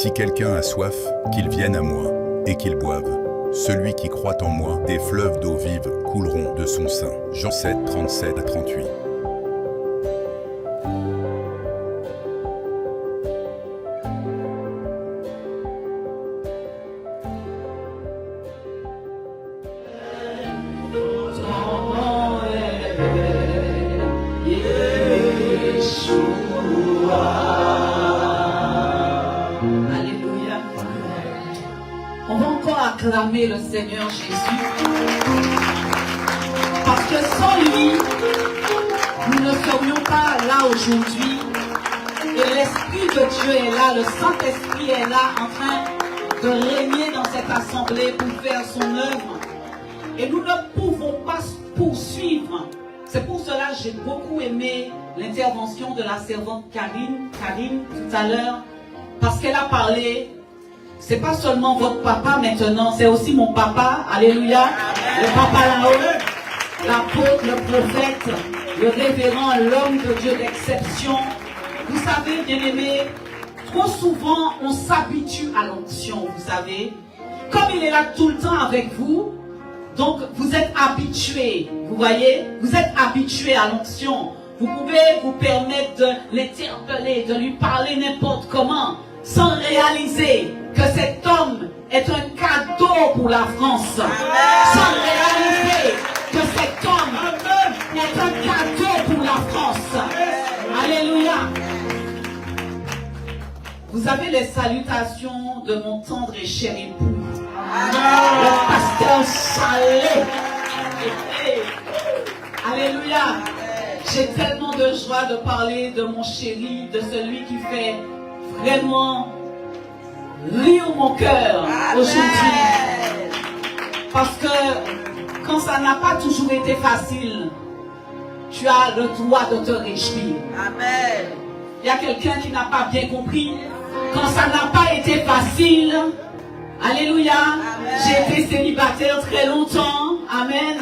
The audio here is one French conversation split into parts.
Si quelqu'un a soif, qu'il vienne à moi, et qu'il boive. Celui qui croit en moi, des fleuves d'eau vive couleront de son sein. Jean 7, 37 à 38. Acclamer le Seigneur Jésus, parce que sans lui nous ne serions pas là aujourd'hui, et l'Esprit de Dieu est là, le Saint-Esprit est là en train de régner dans cette assemblée pour faire son œuvre, et nous ne pouvons pas poursuivre. C'est pour cela que j'ai beaucoup aimé l'intervention de la servante Karine tout à l'heure, parce qu'elle a parlé. C'est pas seulement votre papa maintenant, c'est aussi mon papa, alléluia, le papa là-haut, l'apôtre, le prophète, le révérend, l'homme de Dieu d'exception. Vous savez, bien-aimés, trop souvent on s'habitue à l'onction, vous savez. Comme il est là tout le temps avec vous, donc vous êtes habitués, vous voyez, vous êtes habitués à l'onction. Vous pouvez vous permettre de l'interpeller, de lui parler n'importe comment, sans réaliser que cet homme est un cadeau pour la France. Sans réaliser que cet homme est un cadeau pour la France. Alléluia. Vous avez les salutations de mon tendre et cher époux, le pasteur Salé. Alléluia. J'ai tellement de joie de parler de mon chéri, de celui qui fait vraiment rire mon cœur aujourd'hui. Parce que quand ça n'a pas toujours été facile, tu as le droit de te réjouir. Amen. Il y a quelqu'un qui n'a pas bien compris. Quand ça n'a pas été facile, alléluia, j'ai été célibataire très longtemps. Amen.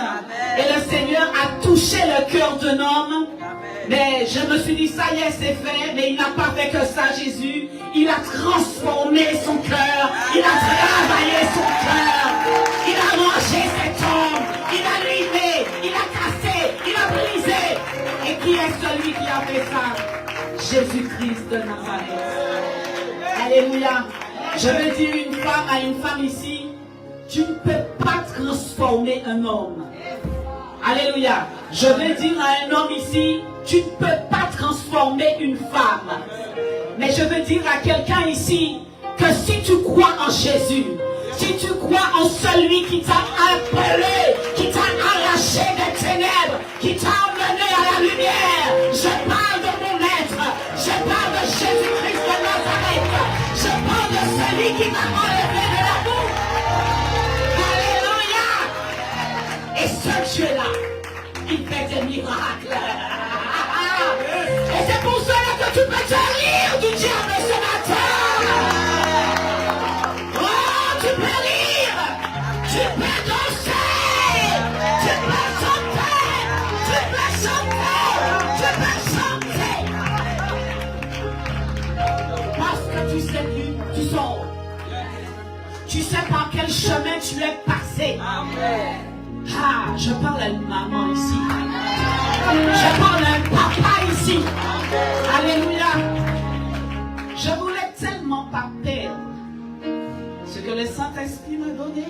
Et le Seigneur a touché le cœur d'un homme. Mais je me suis dit, ça y est, c'est fait. Mais il n'a pas fait que ça, Jésus. Il a transformé son cœur. Il a travaillé son cœur. Il a mangé cet homme. Il a limé. Il a cassé. Il a brisé. Et qui est celui qui a fait ça? Jésus-Christ de Nazareth. Alléluia. Je veux dire une femme à une femme ici, tu ne peux pas transformer un homme. Alléluia. Je veux dire à un homme ici, tu ne peux pas transformer une femme. Mais je veux dire à quelqu'un ici, que si tu crois en Jésus, si tu crois en celui qui t'a appelé, qui t'a arraché des ténèbres, qui t'a amené à la lumière, je parle de mon maître, je parle de Jésus-Christ de Nazareth, je parle de celui qui m'a enlevé de la boue. Alléluia. Et ce Dieu-là, il fait des miracles. Et c'est pour cela que tu peux te rire du diable ce matin. Oh, tu peux rire, tu peux danser, tu peux chanter, tu peux chanter. Parce que tu sais d'où tu sors. Tu sais par quel chemin tu es passé. Ah, je parle à une maman ici. Je parle à un papa ici. Alléluia. Je voulais tellement pas perdre ce que le Saint-Esprit m'a donné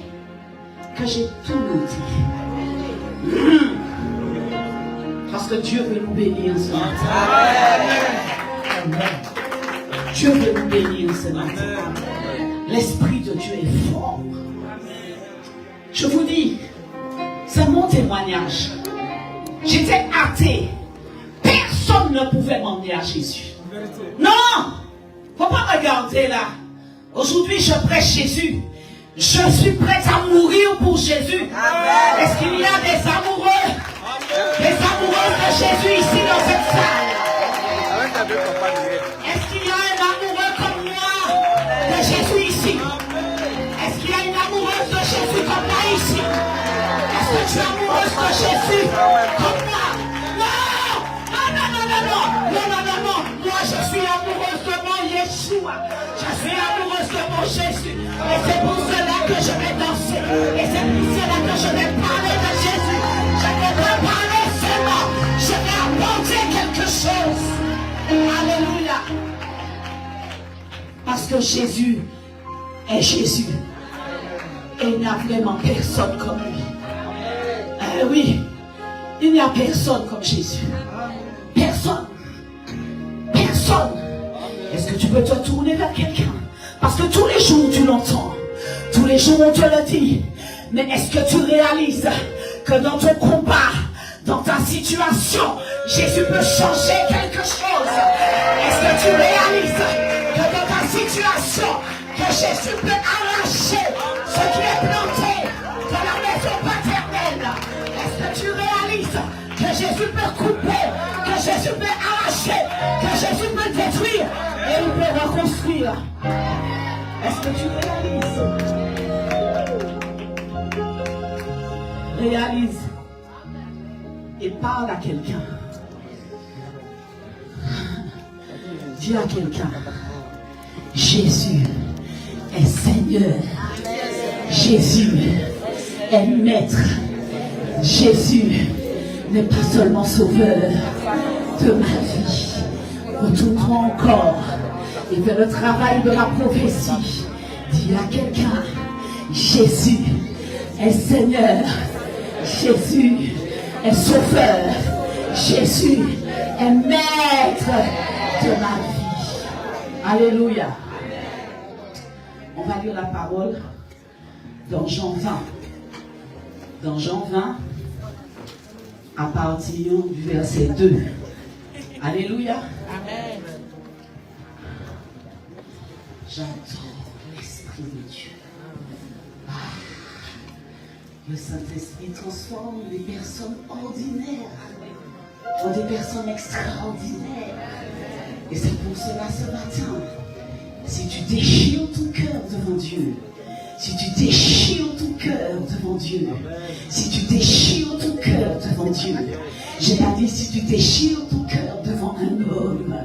que j'ai tout noté. Parce que Dieu veut nous bénir ce matin. Dieu veut nous bénir ce matin. L'Esprit de Dieu est fort. Je vous dis, c'est mon témoignage. J'étais athée. Personne ne pouvait m'emmener à Jésus. Non! Faut pas regarder là. Aujourd'hui, je prêche Jésus. Je suis prête à mourir pour Jésus. Est-ce qu'il y a des amoureux? Des amoureuses de Jésus ici dans cette salle? Est-ce qu'il y a un amoureux comme moi de Jésus ici? Est-ce qu'il y a une amoureuse de Jésus comme moi ici? Est-ce que tu es amoureuse de Jésus comme moi? Non! Non! Moi je suis amoureuse de mon Yeshua. Je suis amoureuse Et c'est pour cela que je vais danser. Et c'est pour cela que je vais parler de Jésus. Je ne vais pas parler seulement. Je vais apporter quelque chose. Alléluia. Parce que Jésus est Jésus. Et il n'y a vraiment personne comme lui. Oui, il n'y a personne comme Jésus. Personne. Personne. Est-ce que tu peux te tourner vers quelqu'un? Parce que tous les jours tu l'entends. Tous les jours on te le dit. Mais est-ce que tu réalises que dans ton combat, dans ta situation, Jésus peut changer quelque chose? Est-ce que tu réalises que dans ta situation, que Jésus peut arracher ce qui est planté dans la maison paternelle? Est-ce que tu réalises que Jésus peut couper, que Jésus peut arracher, que Jésus peut détruire et il peut reconstruire? Est-ce que tu réalises? Réalise et parle à quelqu'un. Dis à quelqu'un, Jésus est Seigneur. Jésus est Maître. Jésus n'est pas seulement sauveur de ma vie. Retourne-toi encore et fais le travail de la prophétie. Dis à quelqu'un, Jésus est Seigneur. Jésus est sauveur. Jésus est Maître de ma vie. Alléluia. On va lire la parole dans Jean 20. Dans Jean 20, à partir du verset 2. Alléluia. Amen. J'entends l'Esprit de Dieu. Le Saint-Esprit transforme les personnes ordinaires en des personnes extraordinaires. Et c'est pour cela ce matin, si tu déchires ton cœur devant Dieu, si tu déchires ton cœur devant Dieu, si tu déchires ton cœur devant Dieu, j'ai pas dit si tu déchires ton cœur devant un homme,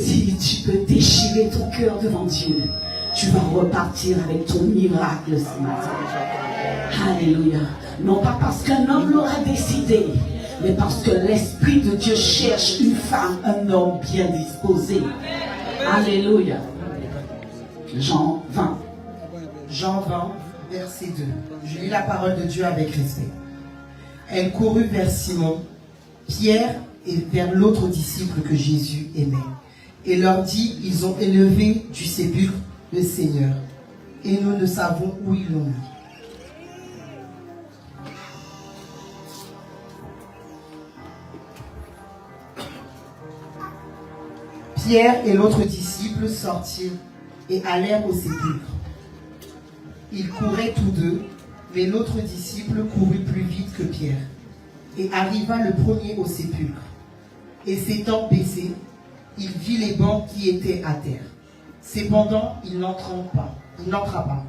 si tu peux déchirer ton cœur devant Dieu, tu vas repartir avec ton miracle ce matin. Alléluia. Non pas parce qu'un homme l'aura décidé, mais parce que l'Esprit de Dieu cherche une femme, un homme bien disposé. Alléluia. Jean 20. Jean 20, verset 2. Je lis la parole de Dieu avec respect. Elle courut vers Simon, Pierre et vers l'autre disciple que Jésus aimait, et leur dit, ils ont élevé du sépulcre le Seigneur, et nous ne savons où ils l'ont mis. Pierre et l'autre disciple sortirent et allèrent au sépulcre. Ils couraient tous deux, mais l'autre disciple courut plus vite que Pierre, et arriva le premier au sépulcre. Et s'étant baissé, il vit les bancs qui étaient à terre. Cependant, il n'entra pas.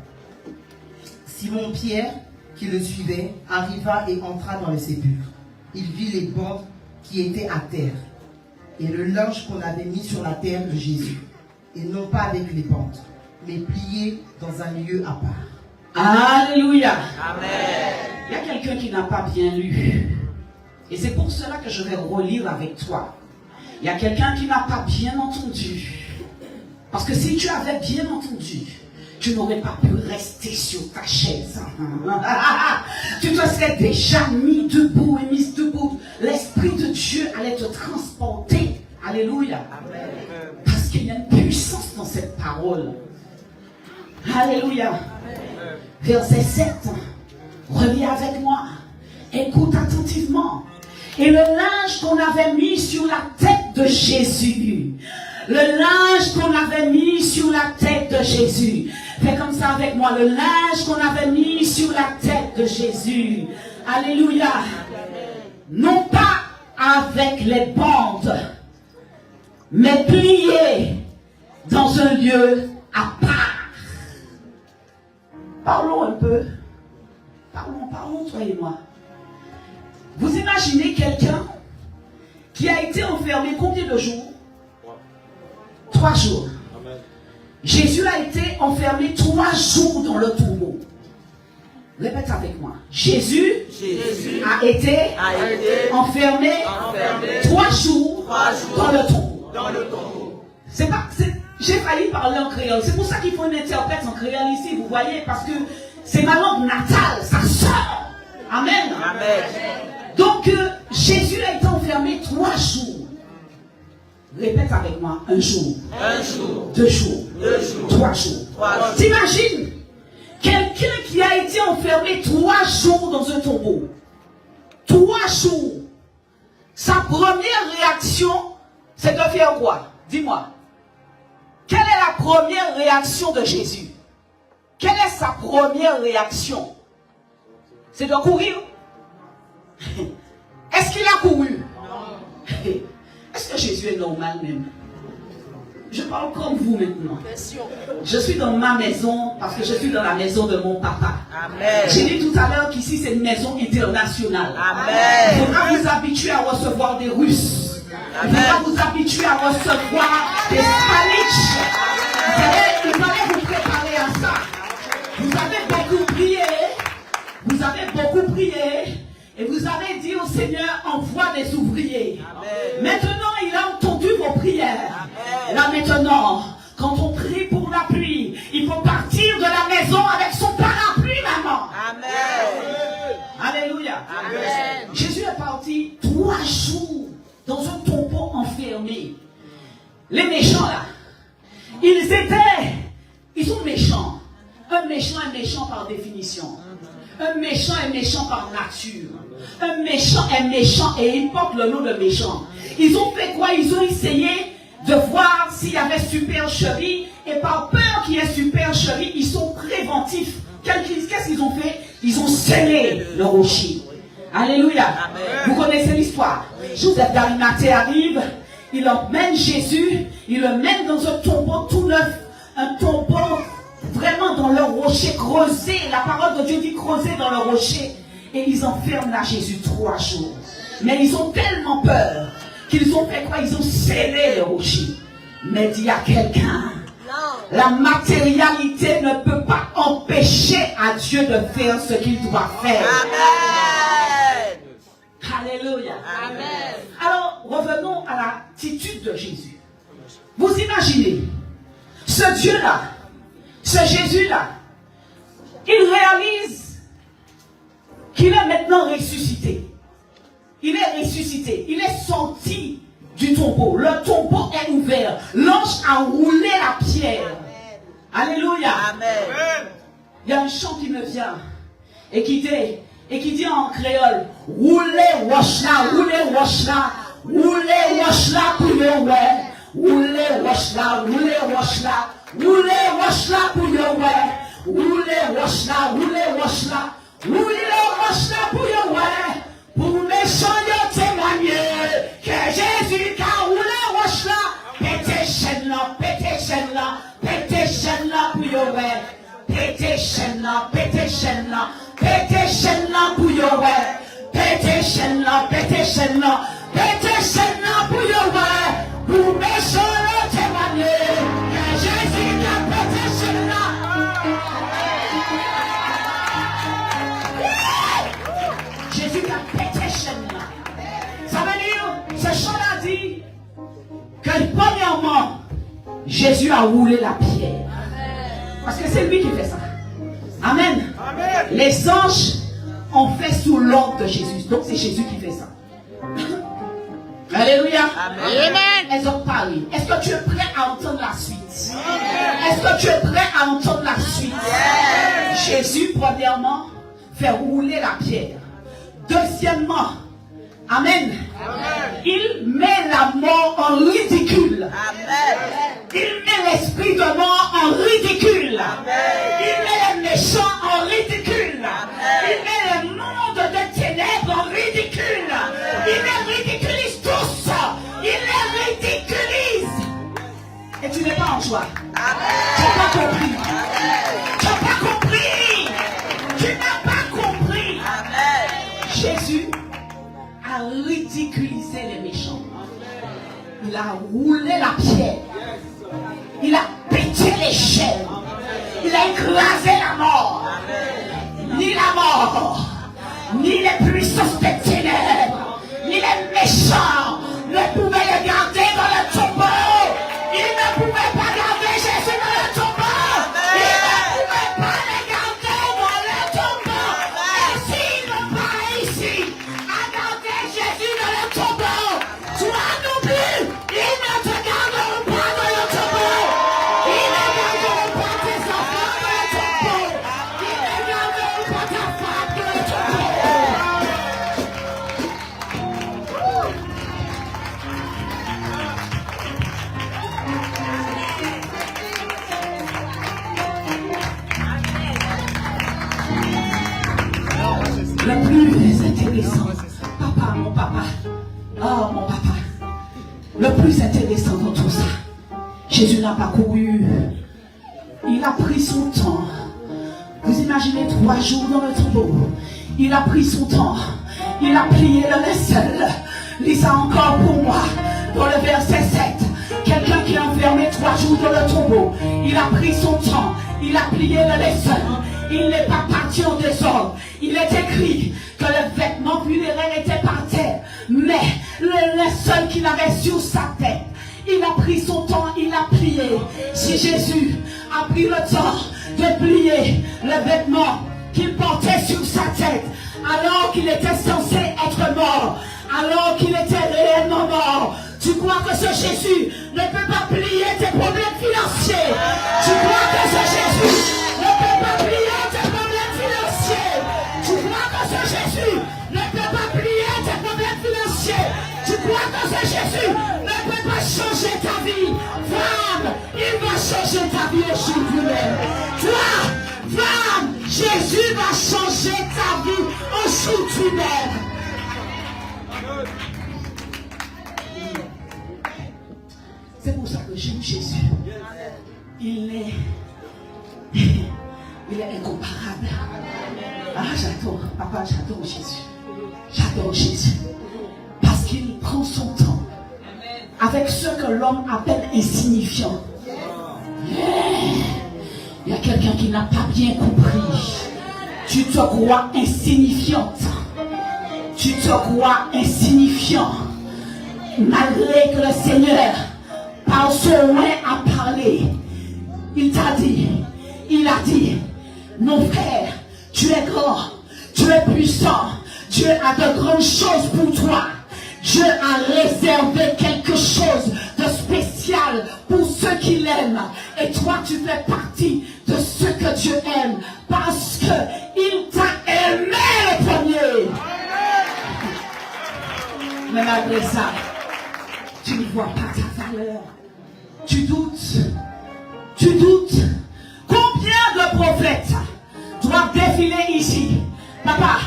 Simon-Pierre, qui le suivait, arriva et entra dans le sépulcre. Il vit les bancs qui étaient à terre, et le linge qu'on avait mis sur la terre de Jésus, et non pas avec les pentes, mais plié dans un lieu à part. Alléluia. Amen. Il y a quelqu'un qui n'a pas bien lu. Et c'est pour cela que je vais relire avec toi. Il y a quelqu'un qui n'a pas bien entendu. Parce que si tu avais bien entendu, tu n'aurais pas pu rester sur ta chaise. Tu te serais déjà mis debout et mise debout. L'Esprit de Dieu allait te transporter. Alléluia. Amen. Parce qu'il y a une puissance dans cette parole. Alléluia. Amen. Verset 7. Relis avec moi. Écoute attentivement. Et le linge qu'on avait mis sur la tête de Jésus. Le linge qu'on avait mis sur la tête de Jésus. Fais comme ça avec moi. Le linge qu'on avait mis sur la tête de Jésus. Alléluia. Non pas avec les bandes, mais plié dans un lieu à part. Parlons un peu. Parlons, toi et moi. Vous imaginez quelqu'un qui a été enfermé combien de jours? 3 jours. Amen. Jésus a été enfermé 3 jours dans le tombeau. Répète avec moi. Jésus a été enfermé 3 jours dans le tombeau. J'ai failli parler en créole. C'est pour ça qu'il faut une interprète en créole ici, vous voyez, parce que c'est ma langue natale, ça sort. Amen. Donc, Jésus a été enfermé 3 jours. Répète avec moi, 1 jour. 2 jours. 3 jours. T'imagines quelqu'un qui a été enfermé 3 jours dans un tombeau. 3 jours. Sa première réaction, c'est de faire quoi? Dis-moi. Quelle est la première réaction de Jésus? Quelle est sa première réaction? C'est de courir. Est-ce qu'il a couru? Est-ce que Jésus est normal même? Je parle comme vous maintenant. Je suis dans ma maison parce que je suis dans la maison de mon papa. J'ai dit tout à l'heure qu'ici c'est une maison internationale. Il faudra vous habituer à recevoir des Russes. Il faudra vous habituer à recevoir des Spanish. Il fallait vous préparer à ça. Vous avez beaucoup prié. Vous avez beaucoup prié. Et vous avez dit au Seigneur, envoie des ouvriers. Maintenant, il a entendu vos prières. Là maintenant, quand on prie pour la pluie, il faut partir de la maison avec son parapluie, maman. Alléluia. Jésus est parti 3 jours dans un tombeau enfermé. Les méchants là, ils sont méchants. Un méchant est méchant par définition. Un méchant est méchant par nature. Un méchant est méchant et il porte le nom de méchant. Ils ont fait quoi? Ils ont essayé de voir s'il y avait supercherie et par peur qu'il y ait supercherie, ils sont préventifs. Qu'est-ce qu'ils ont fait? Ils ont scellé le rocher. Alléluia. Amen. Vous connaissez l'histoire. Joseph d'Arimathée arrive, il emmène Jésus, il le mène dans un tombeau tout neuf, un tombeau vraiment dans le rocher creusé. La parole de Dieu dit creuser dans le rocher. Et ils enferment là Jésus 3 jours. Mais ils ont tellement peur qu'ils ont fait quoi? Ils ont scellé le rocher. Mais dit à quelqu'un, la matérialité ne peut pas empêcher à Dieu de faire ce qu'il doit faire. Amen. Alléluia. Amen. Alors, revenons à l'attitude de Jésus. Vous imaginez, ce Dieu-là, ce Jésus-là, il réalise qu'il est maintenant ressuscité. Il est ressuscité. Il est sorti du tombeau. Le tombeau est ouvert. L'ange a roulé la pierre. Amen. Alléluia. Amen. Il y a un chant qui me vient et qui dit en créole, roulez roche là, roulez roche là, roulez roche là pour le ouais. Roulez roche là, roulez roche là, roulez roche là pour le ouais. Roulez roche là, roulez roche là, roulez roche là pour le ouais. Pour méchants de témoigner que Jésus a roulé roche là. Pété chaîne là, pété chaîne là, pété chaîne là pour le ouais. Pété chaîne là, pété chaîne là, pété chaîne là pour le ouais. Pété chaîne là, pété chaîne là, pété chaîne là pour le ouais. Pour méchants de témoigner que Jésus a pété chaîne là. Jésus a pété chaîne là. Ça veut dire, ce chant-là dit que premièrement, Jésus a roulé la pierre. Parce que c'est lui qui fait ça. Amen. Amen. Les anges ont fait sous l'ordre de Jésus. Donc c'est Jésus qui fait ça. Alléluia. Amen. Elles ont parlé. Est-ce que tu es prêt à entendre la suite? Est-ce que tu es prêt à entendre la suite? Jésus, premièrement, fait rouler la pierre. Deuxièmement, Amen. Amen. Il met la mort en ridicule. Amen. Il met l'esprit de mort en ridicule. Amen. Il met les méchants en ridicule. Amen. Il met le monde de ténèbres en ridicule. Amen. Il les ridiculise tous. Il les ridiculise. Et tu n'es pas en joie. Tu n'as pas compris. Tu n'as pas compris. Tu n'as pas compris. Amen. Jésus a ridiculisé les méchants. Il a roulé la pierre. Il a pété les chaînes. Il a écrasé la mort. Ni la mort, ni les puissances des ténèbres, ni les méchants ne pouvaient le garder dans le tombeau. Ils ne pouvaient pas garder Jésus dans le tombeau. Ils ne pouvaient pas le garder dans le tombeau. Et s'ils n'ont pas réussi à garder Jésus dans le tombeau, toi non plus, ils ne te garderont pas dans le tombeau. Ils ne garderont pas tes enfants dans le tombeau. Ils ne garderont pas ta femme dans le tombeau. Le plus intéressant, papa, oh mon papa, le plus intéressant dans tout ça, Jésus n'a pas couru, il a pris son temps. Vous imaginez 3 jours dans le tombeau, il a pris son temps, il a plié le linceul. Lis ça encore pour moi, dans le verset 7, quelqu'un qui est enfermé 3 jours dans le tombeau, il a pris son temps, il a plié le linceul. Il n'est pas parti en désordre. Il est écrit que le vêtement funéraire était par terre, mais le linceul qu'il avait sur sa tête, il a pris son temps, il a plié. Si Jésus a pris le temps de plier le vêtement qu'il portait sur sa tête, alors qu'il était censé être mort, alors qu'il était réellement mort, tu crois que ce Jésus ne peut pas plier tes problèmes financiers? Tu crois que ce Jésus ne peut pas plier tes problèmes financiers? Tu crois que ce Jésus ne peut pas plier tes problèmes financiers? Tu crois que ce Jésus ne peut pas changer ta vie? Femme, il va changer ta vie aujourd'hui même. Toi, femme, Jésus va changer ta vie aujourd'hui même. C'est pour ça que j'aime Jésus. Il est incomparable. Ah, j'adore, papa, j'adore Jésus. J'adore Jésus. Parce qu'il prend son temps avec ce que l'homme appelle insignifiant. Il y a quelqu'un qui n'a pas bien compris. Tu te crois insignifiante. Tu te crois insignifiant. Malgré que le Seigneur, par son loin, a parlé. Il t'a dit, il a dit, mon frère, tu es grand, tu es puissant, Dieu a de grandes choses pour toi. Dieu a réservé quelque chose de spécial pour ceux qui l'aiment. Et toi, tu fais partie de ceux que Dieu aime parce qu'il t'a aimé le premier. Mais malgré ça, tu ne vois pas ta valeur. Tu doutes. Tu doutes. Combien de prophètes doivent défiler ici? Papa,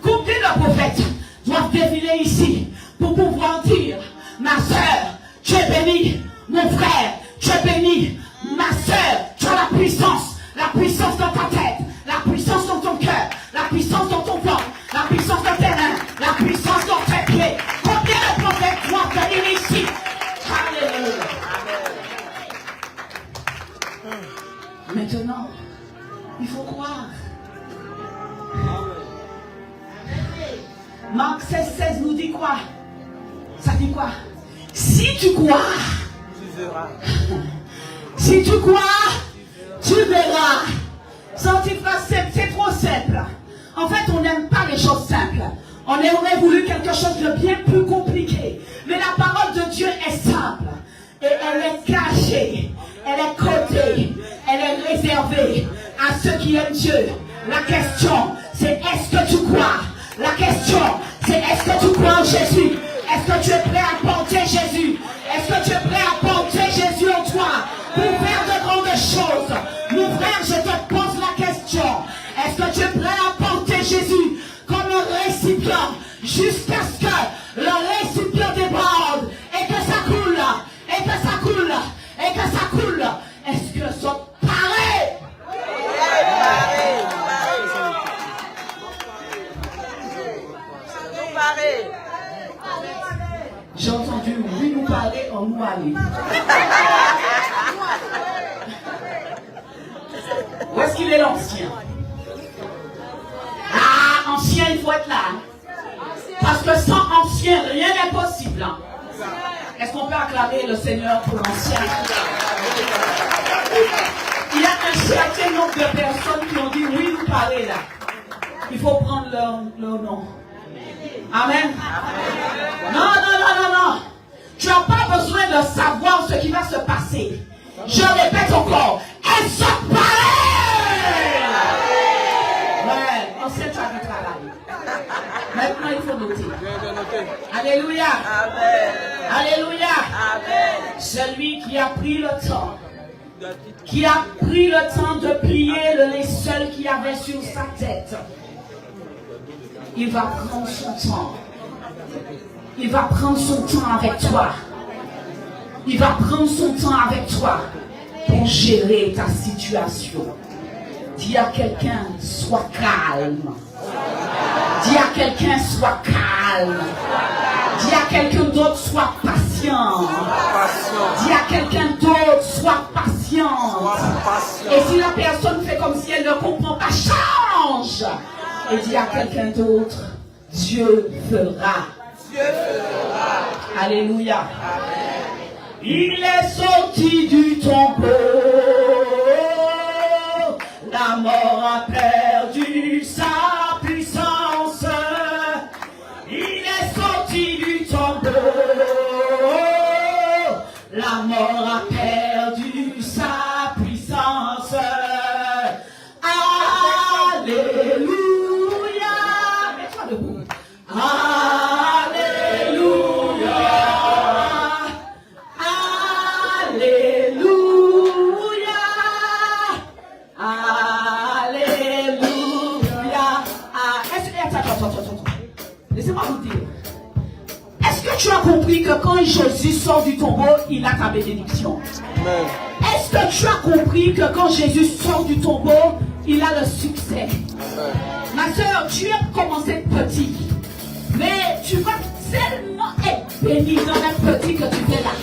combien de prophètes doivent défiler ici pour pouvoir dire, ma soeur, tu es bénie, mon frère, tu es béni, ma soeur, tu as la puissance dans ta tête, la puissance dans ton cœur, la puissance dans ton ventre, la puissance dans tes mains, la puissance dans tes pieds. Combien de prophètes doivent venir ici? Alléluia. Maintenant, il faut croire. Marc 16 nous dit quoi? Ça dit quoi? Si tu crois, si tu crois, tu verras. C'est trop simple. En fait, on n'aime pas les choses simples. On aurait voulu quelque chose de bien plus compliqué. Mais la parole de Dieu est simple. Et elle est cachée. Elle est codée. Elle est réservée à ceux qui aiment Dieu. La question, c'est est-ce que tu crois? La question, c'est est-ce que tu crois en Jésus? Est-ce que tu es prêt à porter Jésus? Est-ce que tu es prêt à porter Jésus en toi pour faire de grandes choses? Mon frère, je te pose la question. Est-ce que tu es prêt à porter Jésus comme un récipient jusqu'à ce que le récipient déborde et que ça coule, et que ça coule, et que ça coule? Est-ce que ça paraît? J'ai entendu oui nous parler en nous aller. qu'il est l'ancien. Ah, ancien, il faut être là. Parce que sans ancien, rien n'est possible. Est-ce qu'on peut acclamer le Seigneur pour l'ancien? Il y a un certain nombre de personnes qui ont dit oui, vous parlez là. Il faut prendre leur nom. Amen. Non. Tu n'as pas besoin de savoir ce qui va se passer. Je répète encore. Elle se parle. Ouais, ancien, tu as du travail. Maintenant, il faut noter. Alléluia. Amen. Alléluia. Amen. Celui qui a pris le temps. Qui a pris le temps de plier le linceul qu'il avait sur sa tête. Il va prendre son temps. Il va prendre son temps avec toi. Il va prendre son temps avec toi pour gérer ta situation. Dis à quelqu'un, sois calme. Dis à quelqu'un, sois calme. Dis à quelqu'un d'autre, sois patient. Dis à quelqu'un d'autre, sois patient. Et si la personne fait comme si elle ne comprend pas, change. Et dis à quelqu'un d'autre, Dieu fera. Dieu fera. Alléluia. Amen. Il est sorti du tombeau. La mort a perdu sa puissance. Il est sorti du tombeau. La mort a perdu sa puissance. Alléluia. Mets-toi debout. Alléluia. Alléluia. Alléluia. Attends. Laissez-moi vous dire. Est-ce que tu as compris que quand Jésus sort du tombeau, il a ta bénédiction? Amen. Est-ce que tu as compris que quand Jésus sort du tombeau, il a le succès? Amen. Ma soeur, tu as commencé petit, mais tu vas tellement être béni dans le petit que tu fais là.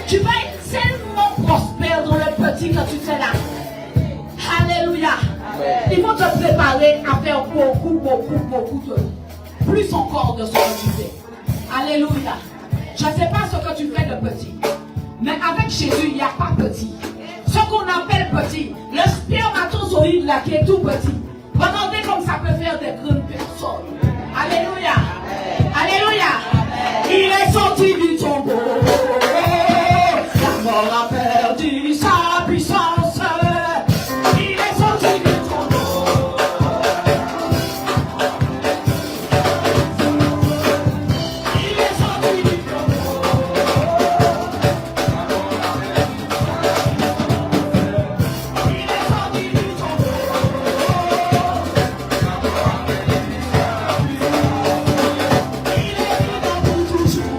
Tu vas être tellement prospère dans le petit que tu fais là. Alléluia. Amen. Il faut te préparer à faire beaucoup de plus encore de ce que tu fais. Alléluia. Je ne sais pas ce que tu fais de petit, mais avec Jésus, il n'y a pas petit. Ce qu'on appelle petit, le spermatozoïde là qui est tout petit. Regardez comme ça peut faire des grandes personnes. Alléluia. Alléluia. Il est sorti du tombeau. La mort a perdu sa puissance. Il est sorti du tombeau. Il est sorti du tombeau. Il est sorti du tombeau. Il est vivant pour toujours.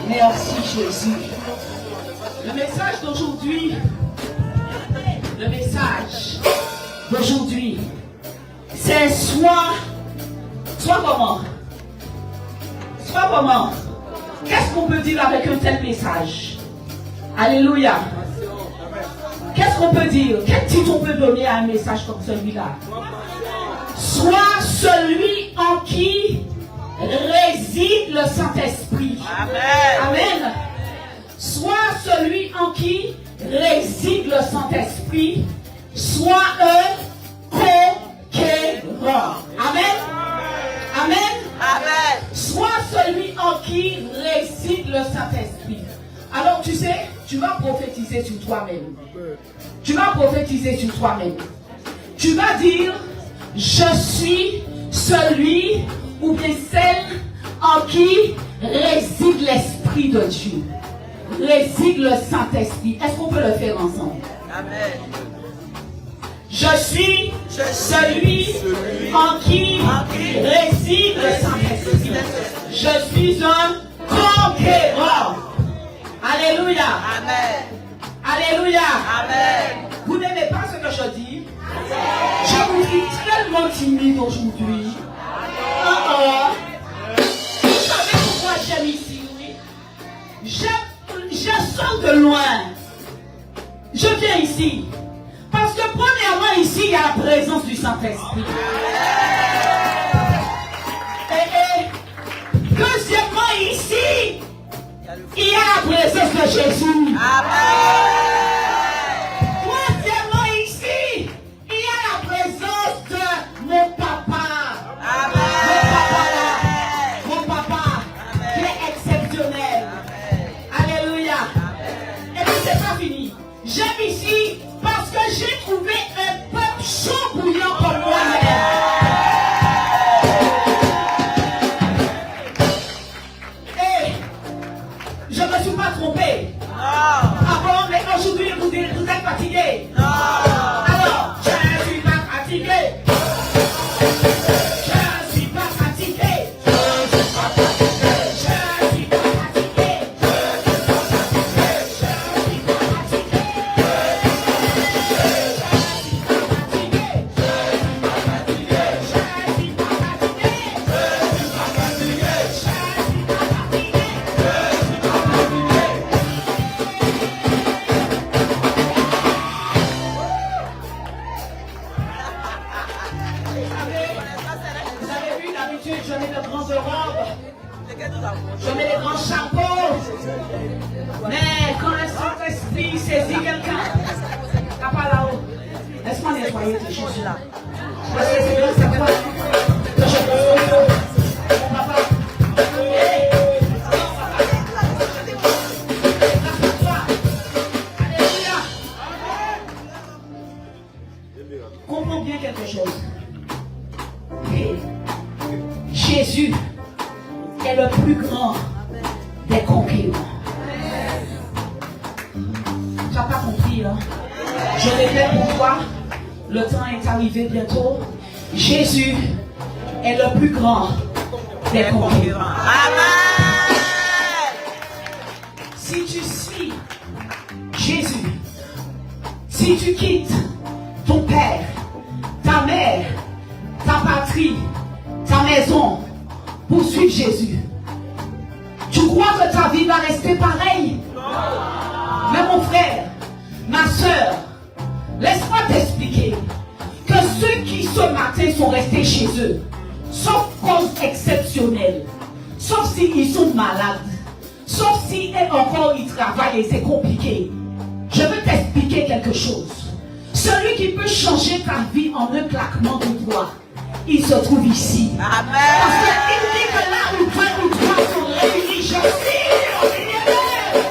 Merci Jésus. Le message d'aujourd'hui, c'est soit comment? Qu'est-ce qu'on peut dire avec un tel message? Alléluia. Qu'est-ce qu'on peut dire? Quel titre on peut donner à un message comme celui-là? Soit celui en qui réside le Saint-Esprit. Amen. Amen. Soit celui en qui réside le Saint-Esprit, soit un conquérant. Amen. Amen. Amen. Soit celui en qui réside le Saint-Esprit. Alors tu sais, tu vas prophétiser sur toi-même. Tu vas prophétiser sur toi-même. Tu vas dire, je suis celui ou bien celle en qui réside l'Esprit de Dieu. Réside le Saint-Esprit. Est-ce qu'on peut le faire ensemble? Amen. Je suis celui en qui réside le Saint-Esprit. Je suis un conquérant. Alléluia. Amen. Alléluia. Amen. Vous n'aimez pas ce que je dis? Je vous dis tellement timide aujourd'hui. Vous savez pourquoi j'aime ici, oui? Je sors de loin. Je viens ici. Parce que premièrement, ici, il y a la présence du Saint-Esprit. Et deuxièmement, ici, il y a la présence de Jésus. Amen. Troisièmement, ici, il y a la présence de mon papa. Amen. Mon papa, qui est exceptionnel. Alléluia. Et puis c'est pas fini. J'aime ici parce que j'ai trouvé un peuple chaud bouillant comme moi-même. Et je ne me suis pas trompé. Ah bon, mais aujourd'hui vous êtes fatigué. Alors, je ne suis pas fatigué. Je ne suis pas fatigué. Je ne suis pas fatigué. Je ne suis pas fatigué. Vous avez vu, d'habitude, je mets de grandes robes, je mets des grands chapeaux. Mais quand le Saint-Esprit saisit quelqu'un, t'as pas là-haut. Laisse-moi nettoyer tes choses là. Parce que c'est grâce à toi que je pense comme ça. Mon papa. Hey. Grâce à toi. Alléluia. Comprends bien quelque chose. Et Jésus est le plus grand des conquérants. Tu n'as pas compris, hein? Je répète pour toi, le temps est arrivé bientôt. Jésus est le plus grand des conquérants. Amen. Si tu suis Jésus, si tu quittes ton père, ta mère, ta patrie, ta maison pour suivre Jésus, tu crois que ta vie va rester pareille? Mais mon frère, ma soeur, laisse-moi t'expliquer que ceux qui ce matin sont restés chez eux, sauf cause exceptionnelle, sauf s'ils sont malades, sauf si encore ils travaillent et c'est compliqué, je veux t'expliquer quelque chose. Celui qui peut changer ta vie en un claquement de doigts, il se trouve ici. Amen. Parce qu'il dit que là où deux ou trois sont réunis, je suis au milieu d'eux.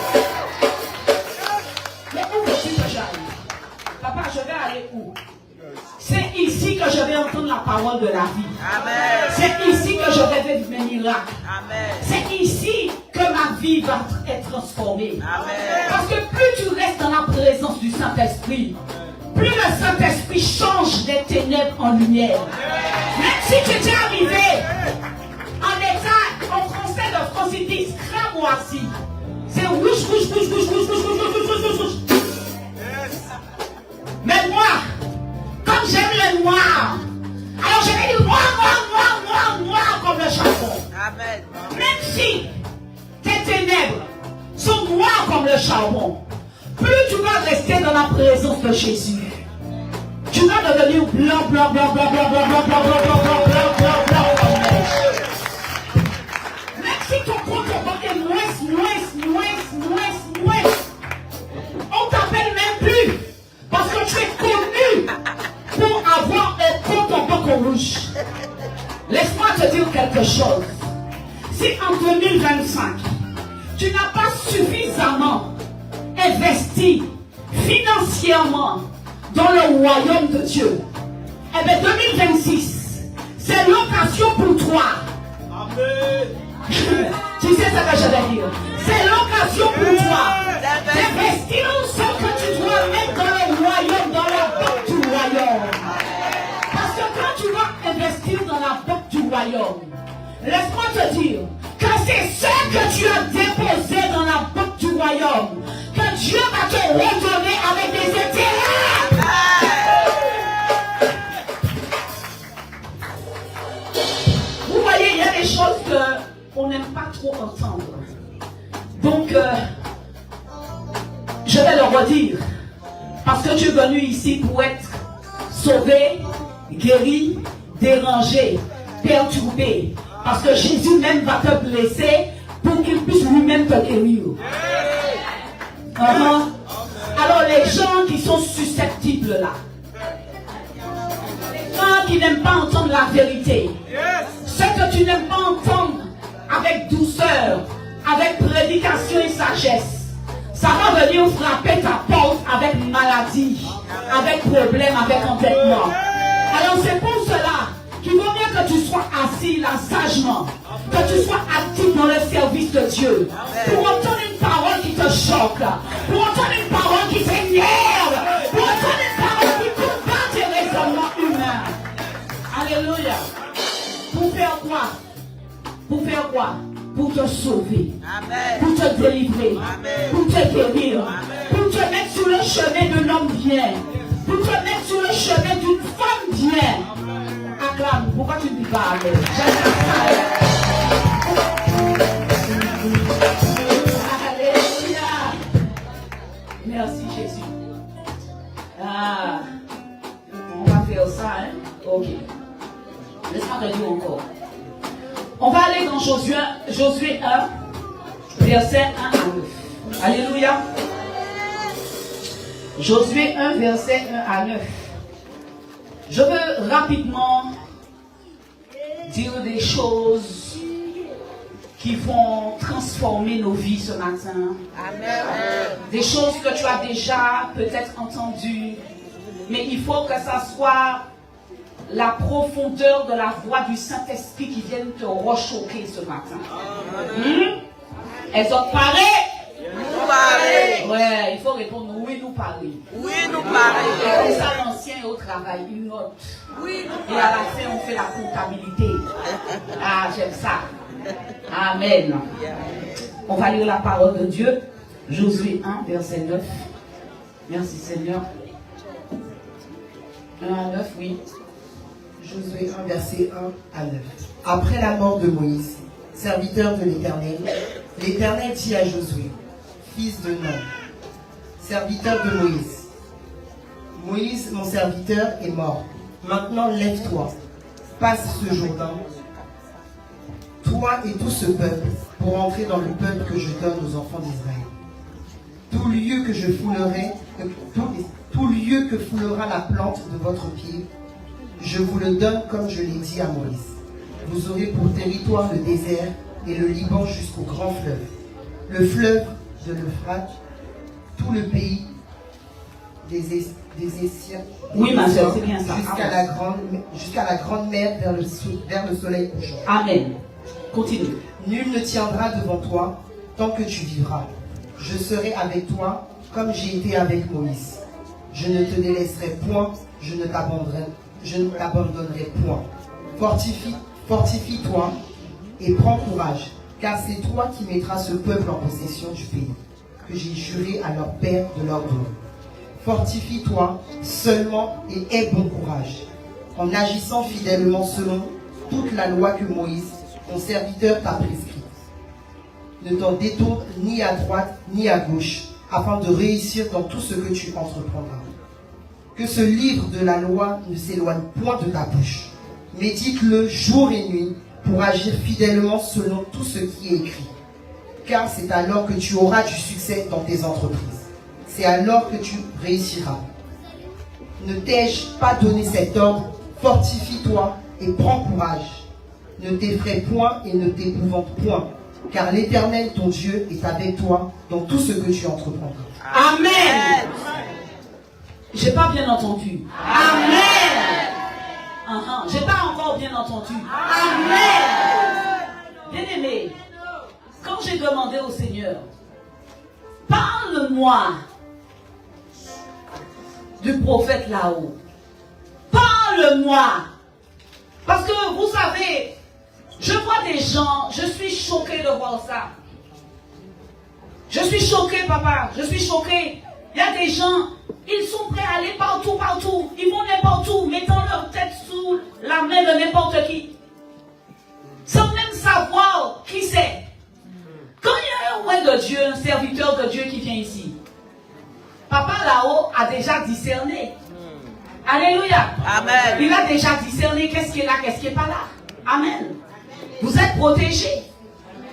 Mais où veux-tu que j'aille? Papa, je vais aller où? C'est ici que je vais entendre la parole de la vie. Amen. C'est ici que je vais vivre mes miracles. Amen. C'est ici que ma vie va être transformée. Amen. Parce que plus tu restes dans la présence du Saint-Esprit, plus le Saint-Esprit change des ténèbres en lumière. Même si tu étais arrivé en état, en français de France, ils disent cramoisi. C'est rouge, rouge, rouge, rouge, rouge, rouge, rouge, rouge, rouge, rouge, rouge. Mais moi, comme j'aime le noir, alors je vais dire noir, noir, noir, noir, noir comme le charbon. Amen. Même si tes ténèbres sont noires comme le charbon, plus tu vas rester dans la présence de Jésus, tu vas devenir blanc, blanc, blanc, blanc, blanc, blanc, blanc, blanc, blanc, blanc, blanc, blanc, blanc, blanc, comme neige. Même si ton compte en banque est moins, on t'appelle même plus parce que tu es connu pour avoir un compte en banque rouge. Laisse-moi te dire quelque chose. Si en 2025, tu n'as pas suffisamment investi financièrement dans le royaume de Dieu, Eh bien, 2026, c'est l'occasion pour toi. Amen. Tu sais ce que je veux dire? C'est l'occasion pour toi d'investir ce que tu dois mettre dans le royaume, dans la banque du royaume. Parce que quand tu vas investir dans la banque du royaume, laisse-moi te dire que c'est ce que tu as déposé dans la banque du royaume que Dieu va te redonner avec des intérêts. Vous voyez, il y a des choses qu'on n'aime pas trop entendre. Donc, je vais le redire. Parce que tu es venu ici pour être sauvé, guéri, dérangé, perturbé. Parce que Jésus même va te blesser pour qu'il puisse lui-même te guérir. Alors les gens qui sont susceptibles là, les gens qui n'aiment pas entendre la vérité, ceux que tu n'aimes pas entendre avec douceur, avec prédication et sagesse, ça va venir frapper ta porte avec maladie, avec problème, avec endettement. Alors c'est pour cela qu'il vaut mieux que tu sois assis là sagement, que tu sois actif dans le service de Dieu, pour entendre une parole qui te choque, pour entendre une parole qui t'énerve, pour entendre une parole qui combat tes raisonnements humains. Alléluia. Pour faire quoi? Pour faire quoi? Pour te sauver, pour te délivrer, pour te guérir, pour te mettre sur le chemin de l'homme bien, pour te mettre sur le chemin d'une femme bien. Acclame, pourquoi tu ne dis pas amen? Alléluia. Merci Jésus. On va faire ça, hein? Ok. Laisse-moi te dire encore. On va aller dans Josué 1, verset 1 à 9. Alléluia. Josué 1, verset 1 à 9. Je veux rapidement dire des choses qui vont transformer nos vies ce matin. Amen. Des choses que tu as déjà peut-être entendues, mais il faut que ça soit la profondeur de la voix du Saint-Esprit qui vienne te rechoquer ce matin. Elles ont parlé. Nous parler. Ouais, il faut répondre oui, nous parler. Oui, nous parler. Et ça, l'ancien est au travail, une note. Oui, nous Et à la fin, on fait la comptabilité. Ah, j'aime ça. Amen. On va lire la parole de Dieu. Josué 1, verset 9. Merci Seigneur. 1 à 9, oui. Josué 1, verset 1 à 9. Après la mort de Moïse, serviteur de l'Éternel, l'Éternel dit à Josué, fils de Nun, serviteur de Moïse, Moïse, mon serviteur, est mort. Maintenant, lève-toi, passe ce Jourdain, toi et tout ce peuple, pour entrer dans le peuple que je donne aux enfants d'Israël. Tout lieu que je foulerai, tout lieu que foulera la plante de votre pied, je vous le donne comme je l'ai dit à Moïse. Vous aurez pour territoire le désert et le Liban jusqu'au grand fleuve, le fleuve de l'Euphrate, tout le pays des Essiens. Oui, ma soeur, c'est bien ça. Jusqu'à la grande mer vers le soleil couchant. Amen. Continue. Nul ne tiendra devant toi tant que tu vivras. Je serai avec toi comme j'ai été avec Moïse. Je ne te délaisserai point, je ne t'abandonnerai point. Fortifie-toi et prends courage, car c'est toi qui mettras ce peuple en possession du pays, que j'ai juré à leur père de leur donner. Fortifie-toi seulement et aie bon courage, en agissant fidèlement selon toute la loi que Moïse, ton serviteur, t'a prescrite. Ne t'en détourne ni à droite ni à gauche, afin de réussir dans tout ce que tu entreprendras. Que ce livre de la loi ne s'éloigne point de ta bouche. Médite-le jour et nuit pour agir fidèlement selon tout ce qui est écrit. Car c'est alors que tu auras du succès dans tes entreprises. C'est alors que tu réussiras. Ne t'ai-je pas donné cet ordre? Fortifie-toi et prends courage. Ne t'effraie point et ne t'épouvante point, car l'Éternel, ton Dieu, est avec toi dans tout ce que tu entreprendras. Amen. J'ai pas bien entendu. Amen. J'ai pas encore bien entendu. Amen. Bien-aimé, quand j'ai demandé au Seigneur, parle-moi du prophète là-haut. Parle-moi. Parce que vous savez, je vois des gens, je suis choquée de voir ça. Je suis choquée, papa, je suis choquée. Il y a des gens, ils sont prêts à aller partout, partout. Ils vont n'importe où, mettant leur tête sous la main de n'importe qui. Sans même savoir qui c'est. Quand il y a un roi de Dieu, un serviteur de Dieu qui vient ici, papa là-haut a déjà discerné. Alléluia. Amen. Il a déjà discerné qu'est-ce qui est là, qu'est-ce qui n'est pas là. Amen. Vous êtes protégés.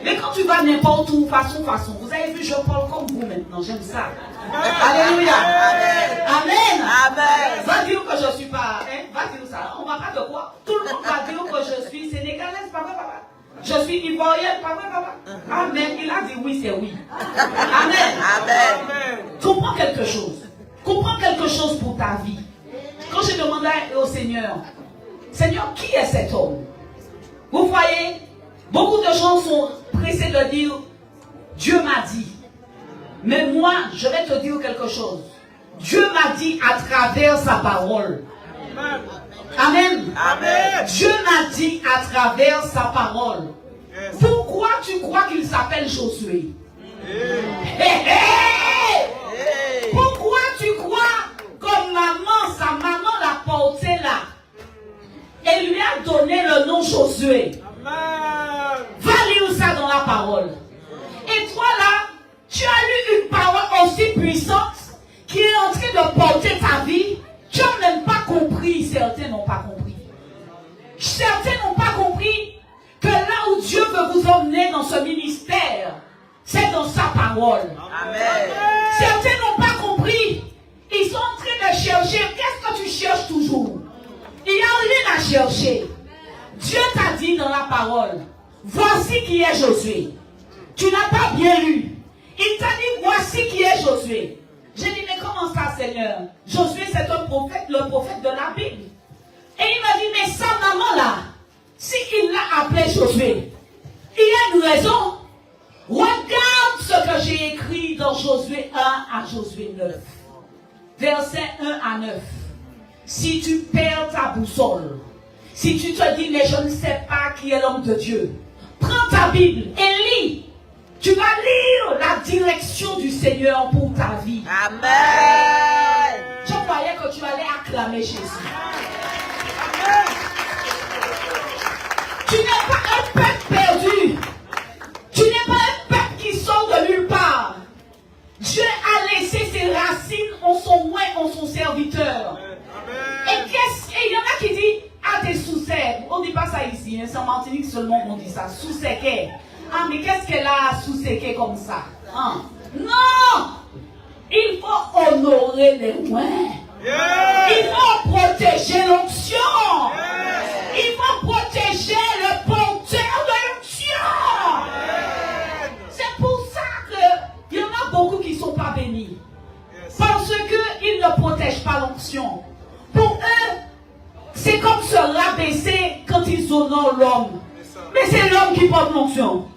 Mais quand tu vas n'importe où, façon, vous avez vu, je parle comme vous maintenant, j'aime ça. Alléluia. Amen. Amen. Amen. Va dire que je ne suis pas, va dire ça. On ne va pas de quoi. Tout le monde va dire que je suis sénégalaise, pas vrai, papa. Je suis ivoirienne, pas vrai, papa. Amen. Il a dit oui, c'est oui. Amen. Amen. Comprends quelque chose. Comprends quelque chose pour ta vie. Quand j'ai demandé au Seigneur, Seigneur, qui est cet homme? Vous voyez, beaucoup de gens sont pressés de dire, Dieu m'a dit. Mais moi, je vais te dire quelque chose. Dieu m'a dit à travers sa parole. Amen. Amen. Dieu m'a dit à travers sa parole. Pourquoi tu crois qu'il s'appelle Josué? Pourquoi tu crois que maman, sa maman l'a porté là et lui a donné le nom Josué? Va lire ça dans la parole. Et toi là, tu as lu une parole aussi puissante qui est en train de porter ta vie. Tu n'as même pas compris. Certains n'ont pas compris. Certains n'ont pas compris que là où Dieu veut vous emmener dans ce ministère, c'est dans sa parole. Amen. Certains n'ont pas compris. Ils sont en train de chercher. Qu'est-ce que tu cherches toujours? Il n'y a rien à chercher. Dieu t'a dit dans la parole, voici qui est Josué. Tu n'as pas bien lu. Il t'a dit, voici qui est Josué. J'ai dit, mais comment ça, Seigneur? Josué, c'est un prophète, le prophète de la Bible. Et il m'a dit, mais sa maman là, si il l'a appelé Josué, il y a une raison. Regarde ce que j'ai écrit dans Josué 1 à Josué 9. Versets 1 à 9. Si tu perds ta boussole, si tu te dis, mais je ne sais pas qui est l'homme de Dieu, prends ta Bible et lis. Tu vas lire la direction du Seigneur pour ta vie. Amen. Je croyais que tu allais acclamer Jésus. Tu n'es pas un peuple perdu. Tu n'es pas un peuple qui sort de nulle part. Dieu a laissé ses racines en son moin, en son serviteur. Et il y en a qui disent, ah, t'es sous-sec. On ne dit pas ça ici, hein. C'est en Martinique seulement qu'on dit ça. Sous-sequé. Ah, mais qu'est-ce qu'elle a sous-sequé comme ça? Hein? Non! Il faut honorer les loins. Il faut protéger l'onction. Il faut protéger le porteur de l'onction. C'est pour ça qu'il y en a beaucoup qui ne sont pas bénis. Parce qu'ils ne protègent pas l'onction. Pour eux, c'est comme se rabaisser quand ils honorent l'homme. Mais c'est l'homme qui porte l'onction.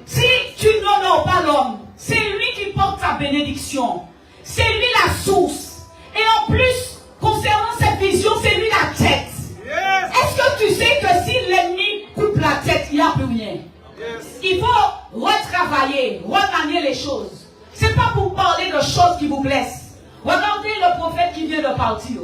Si tu n'honores pas l'homme, c'est lui qui porte ta bénédiction. C'est lui la source. Et en plus, concernant cette vision, c'est lui la tête. Est-ce que tu sais que si l'ennemi coupe la tête, il n'y a plus rien? Il faut retravailler, remanier les choses. Ce n'est pas pour parler de choses qui vous blessent. Regardez le prophète qui vient de partir.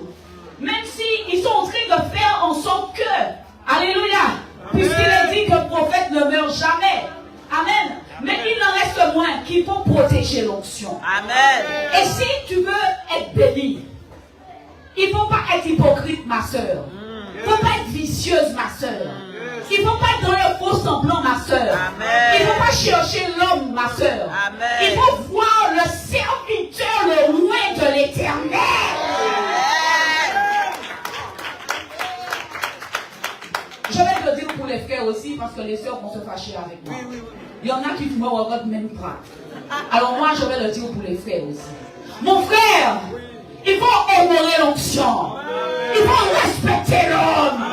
Même s'ils sont en train de faire en sorte que, alléluia, puisqu'il est dit que le prophète ne meurt jamais. Amen. Mais il en reste moins qu'il faut protéger l'onction. Amen. Et si tu veux être béni, il ne faut pas être hypocrite, ma soeur. Il ne faut pas être vicieuse, ma soeur. Il ne faut pas être dans le faux semblant, ma soeur. Il ne faut pas chercher l'homme, ma soeur. Il faut voir le serviteur le loin de l'Éternel. Je vais le dire pour les frères aussi, parce que les sœurs vont se fâcher avec moi. Il y en a qui me regardent même pas. Alors moi, je vais le dire pour les frères aussi. Mon frère, il faut honorer l'onction. Il faut respecter l'homme.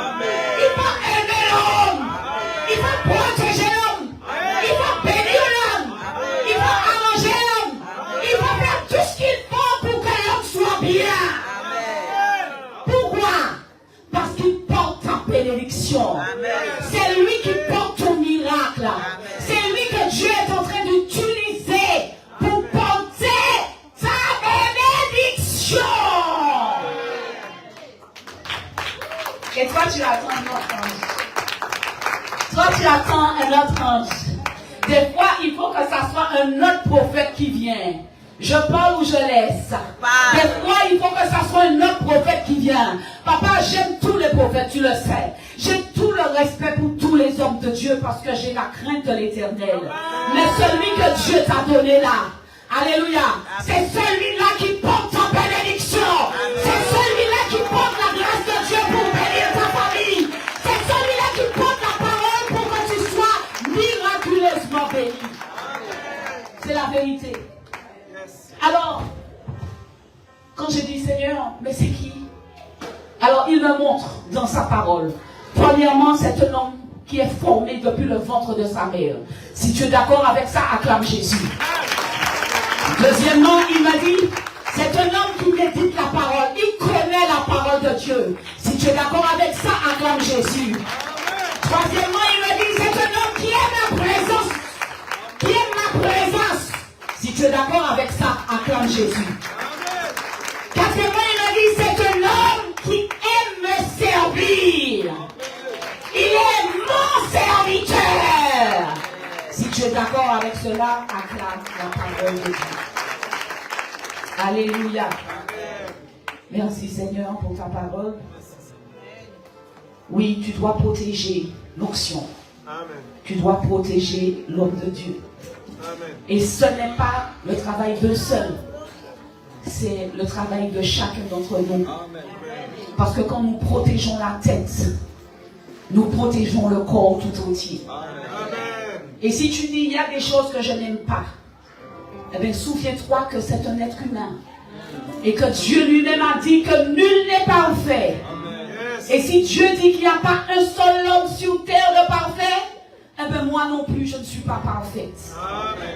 Et toi, tu attends un autre ange. Toi, tu attends un autre ange. Des fois, il faut que ça soit un autre prophète qui vient. Je parle ou je laisse. Des fois, il faut que ça soit un autre prophète qui vient. Papa, j'aime tous les prophètes, tu le sais. J'ai tout le respect pour tous les hommes de Dieu parce que j'ai la crainte de l'Éternel. Mais celui que Dieu t'a donné là, alléluia, c'est celui-là qui porte ta bénédiction. C'est celui-là qui porte la grâce de Dieu pour bénir ta famille. C'est celui-là qui porte la parole pour que tu sois miraculeusement béni. C'est la vérité. Alors, quand je dis Seigneur, mais c'est qui? Alors, il me montre dans sa parole. Premièrement, c'est un homme qui est formé depuis le ventre de sa mère. Si tu es d'accord avec ça, acclame Jésus. Deuxièmement, il m'a dit, c'est un homme qui médite la parole. Il connaît la parole de Dieu. Si tu es d'accord avec ça, acclame Jésus. Troisièmement, il m'a dit, c'est un homme qui aime la présence. Qui aime ma présence. Si tu es d'accord avec ça, acclame Jésus. Quatrièmement, il m'a dit, c'est un homme qui aime me servir. Il est mon serviteur. Si tu es d'accord avec cela, acclame la parole de Dieu. Alléluia. Merci Seigneur pour ta parole. Oui, tu dois protéger l'onction. Tu dois protéger l'homme de Dieu. Et ce n'est pas le travail d'un seul. C'est le travail de chacun d'entre nous. Parce que quand nous protégeons la tête, nous protégeons le corps tout entier. Et si tu dis, il y a des choses que je n'aime pas, eh bien, souviens-toi que c'est un être humain. Et que Dieu lui-même a dit que nul n'est parfait. Et si Dieu dit qu'il n'y a pas un seul homme sur terre de parfait, eh bien, moi non plus, je ne suis pas parfaite.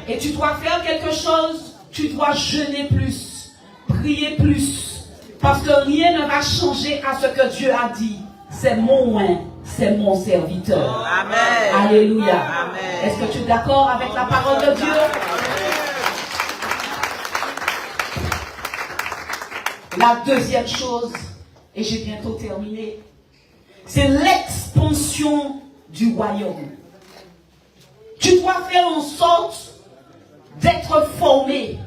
Et tu dois faire quelque chose, tu dois jeûner plus, prier plus. Parce que rien ne va changer à ce que Dieu a dit. C'est mon oint, c'est mon serviteur. Amen. Alléluia. Amen. Est-ce que tu es d'accord avec la parole de Dieu? La deuxième chose, et j'ai bientôt terminé, c'est l'expansion du royaume. Tu dois faire en sorte d'être formé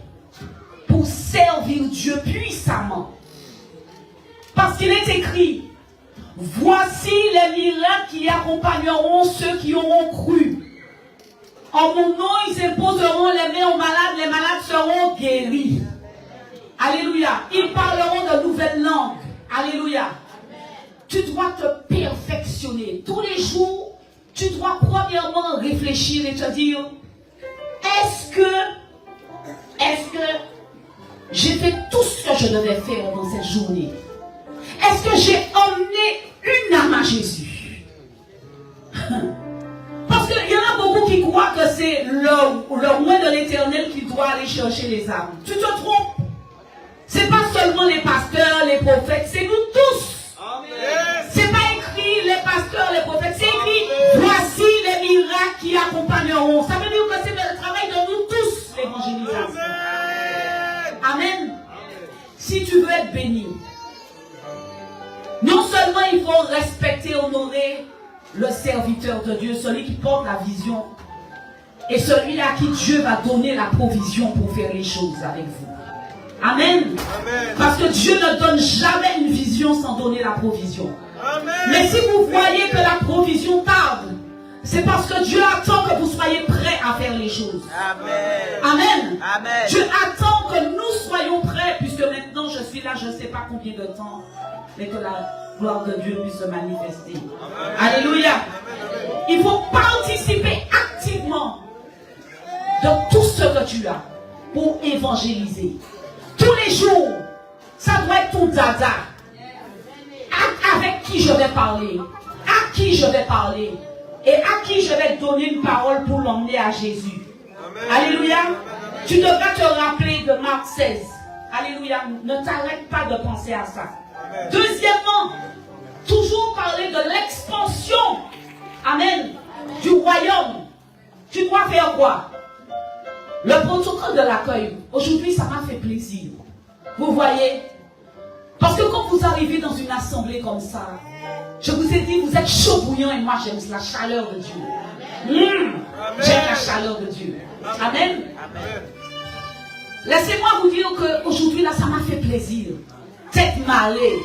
pour servir Dieu puissamment. Parce qu'il est écrit, voici les miracles qui accompagneront ceux qui auront cru. En mon nom, ils imposeront les mains aux malades, les malades seront guéris. Alléluia. Ils parleront de nouvelles langues. Alléluia. Tu dois te perfectionner. Tous les jours, tu dois premièrement réfléchir et te dire, est-ce que j'ai fait tout ce que je devais faire dans cette journée? Est-ce que j'ai emmené une âme à Jésus? Parce qu'il y en a beaucoup qui croient que c'est le roi de l'Éternel qui doit aller chercher les âmes. Tu te trompes. C'est pas seulement les pasteurs, les prophètes, c'est nous tous. C'est pas écrit les pasteurs, les prophètes, c'est écrit voici les miracles qui accompagneront. Ça veut dire que c'est le travail de nous tous, l'évangélisation. Amen. Si tu veux être béni, non seulement il faut respecter, honorer le serviteur de Dieu, celui qui porte la vision, et celui à qui Dieu va donner la provision pour faire les choses avec vous. Amen. Amen. Parce que Dieu ne donne jamais une vision sans donner la provision. Amen. Mais si vous voyez que la provision tarde, c'est parce que Dieu attend que vous soyez prêts à faire les choses. Amen. Amen. Amen. Dieu attend que nous soyons prêts, puisque maintenant je suis là, je ne sais pas combien de temps, mais que la gloire de Dieu puisse se manifester. Amen. Alléluia. Amen. Il faut participer activement dans tout ce que tu as pour évangéliser. Tous les jours, ça doit être ton dada. Avec qui je vais parler? À qui je vais parler? Et à qui je vais donner une parole pour l'emmener à Jésus? Amen. Alléluia. Amen. Tu devras te rappeler de Marc 16. Alléluia. Ne t'arrête pas de penser à ça. Amen. Deuxièmement, toujours parler de l'expansion. Amen. Du royaume. Tu dois faire quoi? Le protocole de l'accueil. Aujourd'hui, ça m'a fait plaisir. Vous voyez, Parce que quand vous arrivez dans une assemblée comme ça, je vous ai dit, vous êtes chaud bouillant et moi j'aime la chaleur de Dieu. J'aime la chaleur de Dieu. Amen. Laissez-moi vous dire qu'aujourd'hui, là, ça m'a fait plaisir. Tête malée,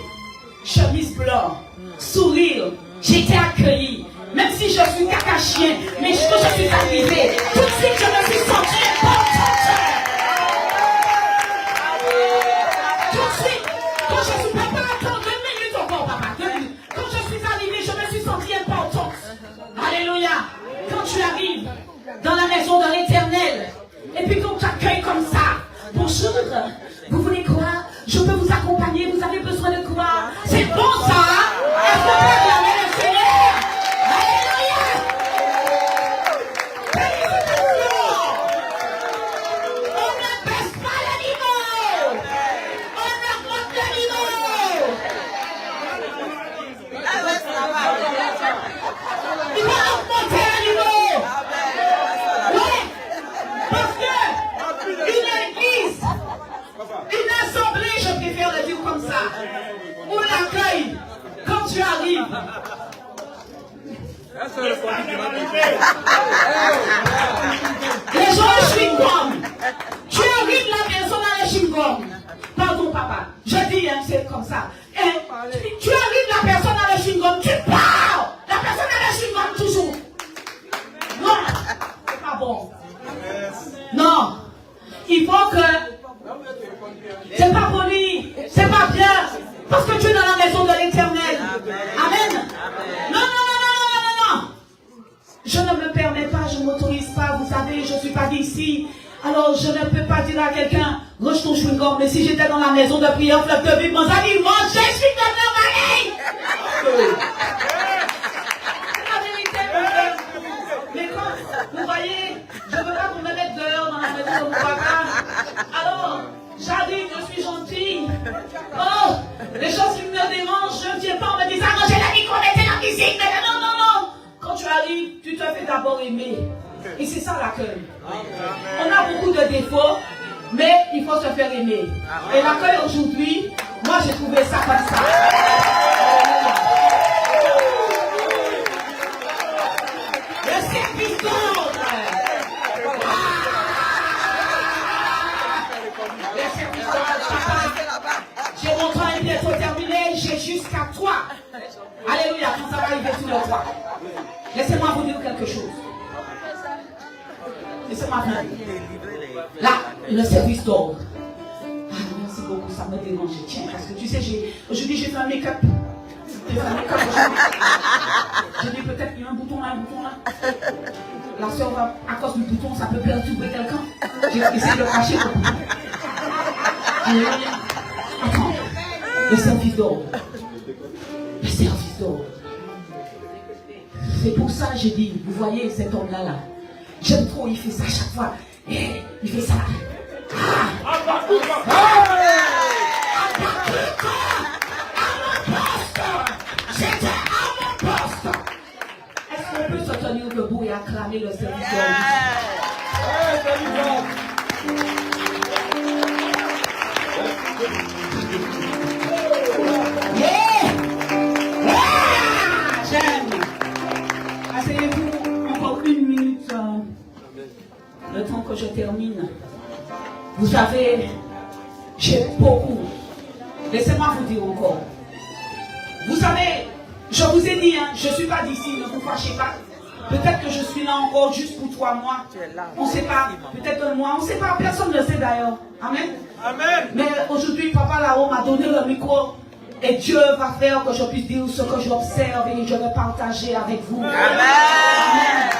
chemise blanche, sourire, j'ai été accueillie. Même si je suis caca chien, mais que je suis arrivée, tout de suite je me suis sentie importante. Tout de suite, quand je suis papa, attends 2 minutes encore, papa, 2 minutes. Quand je suis arrivée, je me suis sentie importante. Alléluia. Quand tu arrives dans la maison de l'Éternel, et puis qu'on t'accueille comme ça, bonjour, vous voulez quoi? Je peux vous accompagner, vous avez besoin de quoi? C'est bon ça, hein? Est-ce qu'on peut acclamer le Seigneur? Alléluia! On ne baisse pas le niveau! On augmente le niveau! Il va augmenter le niveau! Oui! Parce que une église, une assemblée, je préfère le dire comme ça, on l'accueille quand tu arrives. Les gens le chewing-gum. Tu arrives, la personne a le chewing-gum. Pardon papa, je dis, hein, c'est comme ça. Hein? Tu arrives, la personne a le chewing-gum, tu pars. La personne a le chewing-gum toujours. Non, c'est pas bon. Non, il faut que... C'est pas poli, c'est pas bien, parce que tu es dans la maison de l'Éternel. Amen. Non, non, non, non, non, non, non. Je ne me permets pas, je ne m'autorise pas, vous savez, je ne suis pas d'ici. Alors je ne peux pas dire à quelqu'un, range ton chewing-gum, mais si j'étais dans la maison de prière, fleuve de vie, mon ami, mange, je suis dans la vallée. C'est la vérité. Mais quand, vous voyez, je ne veux pas qu'on me mette dehors dans la maison de mon papa. Alors, j'arrive, je suis gentille. Oh, les choses qui me dérangent, je ne viens pas en me disant, non, j'ai la micro, mettez la musique. Mais non, non, non. Quand tu arrives, tu te fais d'abord aimer. Et c'est ça l'accueil. On a beaucoup de défauts, mais il faut se faire aimer. Et l'accueil aujourd'hui, moi j'ai trouvé ça comme ça. Le service d'ordre. Le service d'ordre. J'ai mon temps est bientôt terminé, j'ai jusqu'à 3. Alléluia, quand ça va arriver sur le 3. Laissez-moi vous dire quelque chose. Laissez-moi vous dire. Là, le service d'ordre. Ah, merci beaucoup, ça me dérange. Tiens, parce que tu sais, aujourd'hui j'ai fait un make-up. J'ai fait un make-up aujourd'hui. J'ai dit peut-être qu'il y a un bouton là, un bouton là. La soeur va, à cause du bouton, ça peut perturber quelqu'un. J'ai essayé de cacher le bouton. Alléluia. Attends, le service d'ordre. Le service d'ordre. C'est pour ça que j'ai dit, vous voyez cet homme-là, là. J'aime trop, il fait ça à chaque fois. Et il fait ça. À mon poste. J'étais à mon poste. Est-ce qu'on peut se tenir debout et acclamer le service d'ordre? J'aime. Asseyez-vous encore 1 minute. Le temps que je termine. Vous savez, j'ai beaucoup. Laissez-moi vous dire encore. Vous savez, je vous ai dit, hein, je ne suis pas d'ici, ne vous fâchez pas. Peut-être que je suis là encore juste pour 3 mois. On ne sait pas. Peut-être 1 mois. On ne sait pas. Personne ne sait d'ailleurs. Amen. Amen. Mais aujourd'hui, papa là-haut m'a donné le micro. Et Dieu va faire que je puisse dire ce que j'observe et je vais partager avec vous. Amen. Amen.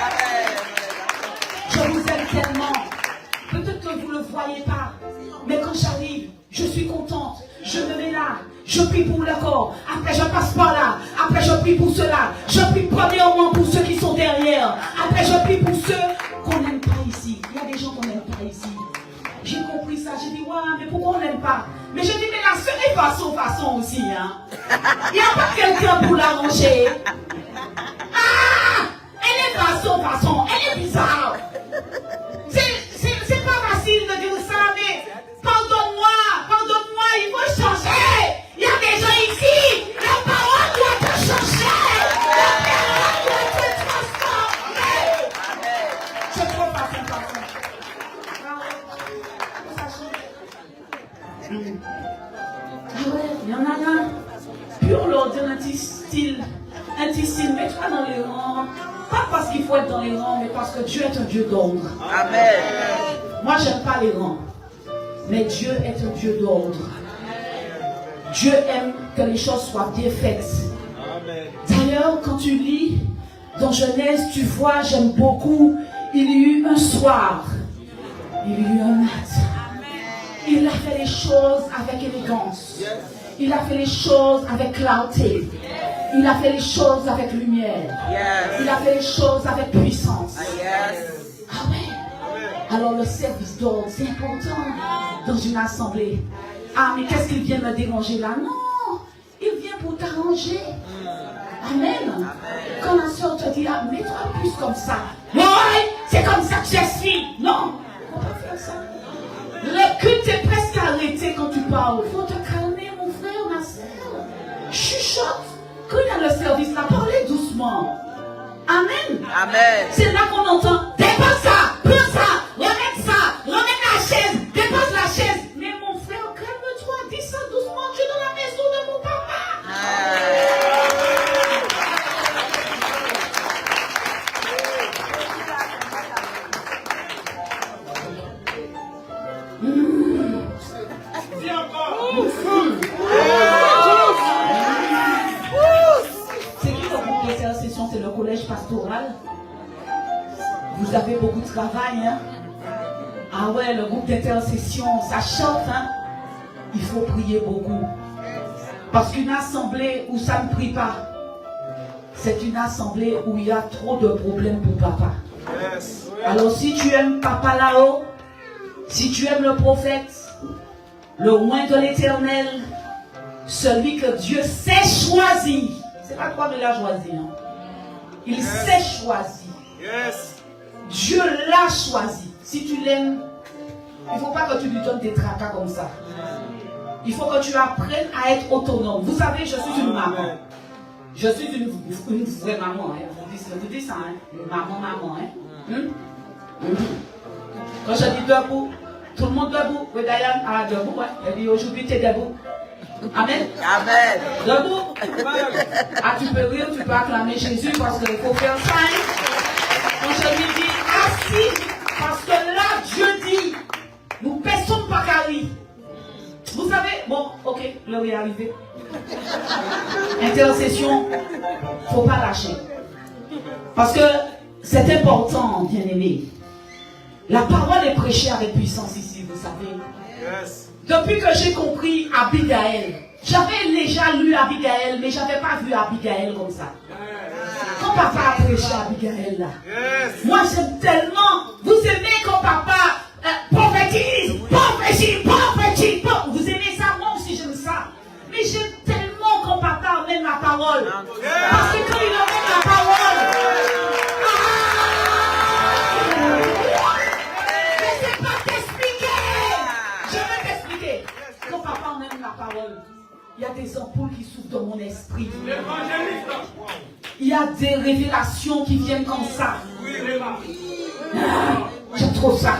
Je vous aime tellement. Peut-être que vous ne le voyez pas. Mais quand j'arrive, je suis contente. Je me mets là. Je prie pour le corps. Après, je passe par là. Après, je prie pour cela. Je prie premièrement pour ceux qui sont derrière. Après, je prie pour ceux qu'on n'aime pas ici. Il y a des gens qu'on n'aime pas ici. J'ai compris ça. J'ai dit, ouais, mais pourquoi on n'aime pas? Mais je dis, mais la seule est façon aussi. Hein. Il n'y a pas quelqu'un pour l'arranger. Ah! Elle est façon. Elle est bizarre. C'est pas facile de dire ça, mais pardonne-moi, il faut changer. Il y a Ah ouais, il y en a un. Pur leur dire anti-style, mets-toi dans les rangs. Pas parce qu'il faut être dans les rangs, mais parce que Dieu est un Dieu d'ordre. Amen. Moi, j'aime pas les rangs. Mais Dieu est un Dieu d'ordre. Dieu aime que les choses soient bien faites. D'ailleurs, quand tu lis dans Genèse, tu vois, j'aime beaucoup, il y a eu un soir, il y a eu un matin. Il a fait les choses avec élégance. Il a fait les choses avec clarté. Il a fait les choses avec lumière. Il a fait les choses avec puissance. Amen. Alors le service d'ordre, c'est important dans une assemblée. Ah, mais qu'est-ce qu'il vient me déranger là? Non, il vient pour t'arranger. Amen. Quand la soeur te dit, ah, mets-toi plus comme ça. Oui, c'est comme ça que je suis. Non, on peut pas faire ça. Le culte est presque arrêté quand tu parles. Il faut te calmer, mon frère, ma soeur. Chuchote. Quand il y a le service là, parlez doucement. Amen. Amen. C'est là qu'on entend, dépose ça, prends ça, remets la chaise, dépose la chaise. Mais mon frère, calme-toi, dis ça doucement, tu es dans la maison de mon papa. C'est qui le groupe d'intercession? C'est le collège pastoral. Vous avez beaucoup de travail, hein? Ah ouais, le groupe d'intercession, ça chante, hein? Il faut prier beaucoup. Parce qu'une assemblée où ça ne prie pas, c'est une assemblée où il y a trop de problèmes pour papa. Alors si tu aimes papa là-haut, si tu aimes le prophète, le roi de l'éternel, celui que Dieu sait choisir, c'est pas toi qui l'as choisi, hein? Il sait choisir. Dieu l'a choisi. Si tu l'aimes, il ne faut pas que tu lui donnes des tracas comme ça. Il faut que tu apprennes à être autonome. Vous savez, je suis une maman. Je suis une vraie maman. Hein. Vous dites ça, hein? Une maman. Hein? Quand je dis debout, tout le monde debout. Oui, Diane, debout. Hein? Elle dit aujourd'hui, tu es debout. Amen. Amen. Debout. Ah, tu peux rire, tu peux acclamer Jésus parce qu'il faut faire ça. Quand je lui dis assis, parce que là, Dieu dit, nous ne personne pas qu'à rire. Vous savez, bon, ok, l'heure est arrivée. Intercession, il ne faut pas lâcher. Parce que c'est important, bien-aimé. La parole est prêchée avec puissance ici, vous savez. Depuis que j'ai compris Abigail, j'avais déjà lu Abigail, mais je n'avais pas vu Abigail comme ça. Quand papa a prêché Abigail là, moi j'aime tellement, vous aimez quand papa prophétise. Vous aimez ça, moi aussi j'aime ça. Mais j'aime tellement quand papa amène la parole. Parce que quand il amène la parole, je ne sais pas t'expliquer. Je vais t'expliquer. Quand papa amène la parole, il y a des ampoules qui s'ouvrent dans mon esprit. Il y a des révélations qui viennent comme ça. J'aime trop ça.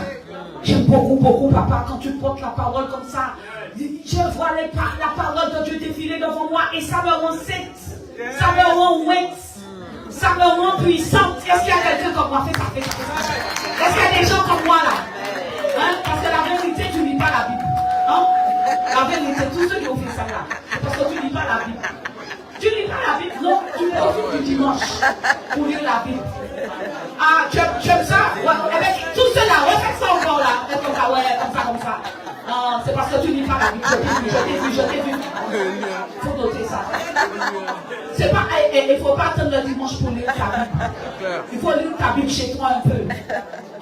J'aime beaucoup, papa, quand tu portes la parole comme ça. Je vois la parole de Dieu défiler devant moi et ça me rend sainte. Ça me rend ouette. Ça me rend puissante. Est-ce qu'il y a quelqu'un comme moi? Fais ça. Est-ce qu'il y a des gens comme moi là? Hein? Parce que la vérité, tu ne lis pas la Bible. Hein? La vérité, tous ceux qui ont fait ça là, c'est parce que tu ne lis pas la Bible. Tu ne lis pas la Bible, non? Tu profites du dimanche pour lire la Bible. Ah, tu aimes ça? Ouais. Eh bien, tout cela, refais ça encore là. Fais comme ça, ouais, comme ça. Non, c'est parce que tu ne lis pas la Bible. Je t'ai vu. Il faut noter ça. C'est pas, il ne faut pas attendre le dimanche pour lire ta Bible. Il faut lire ta Bible chez toi un peu.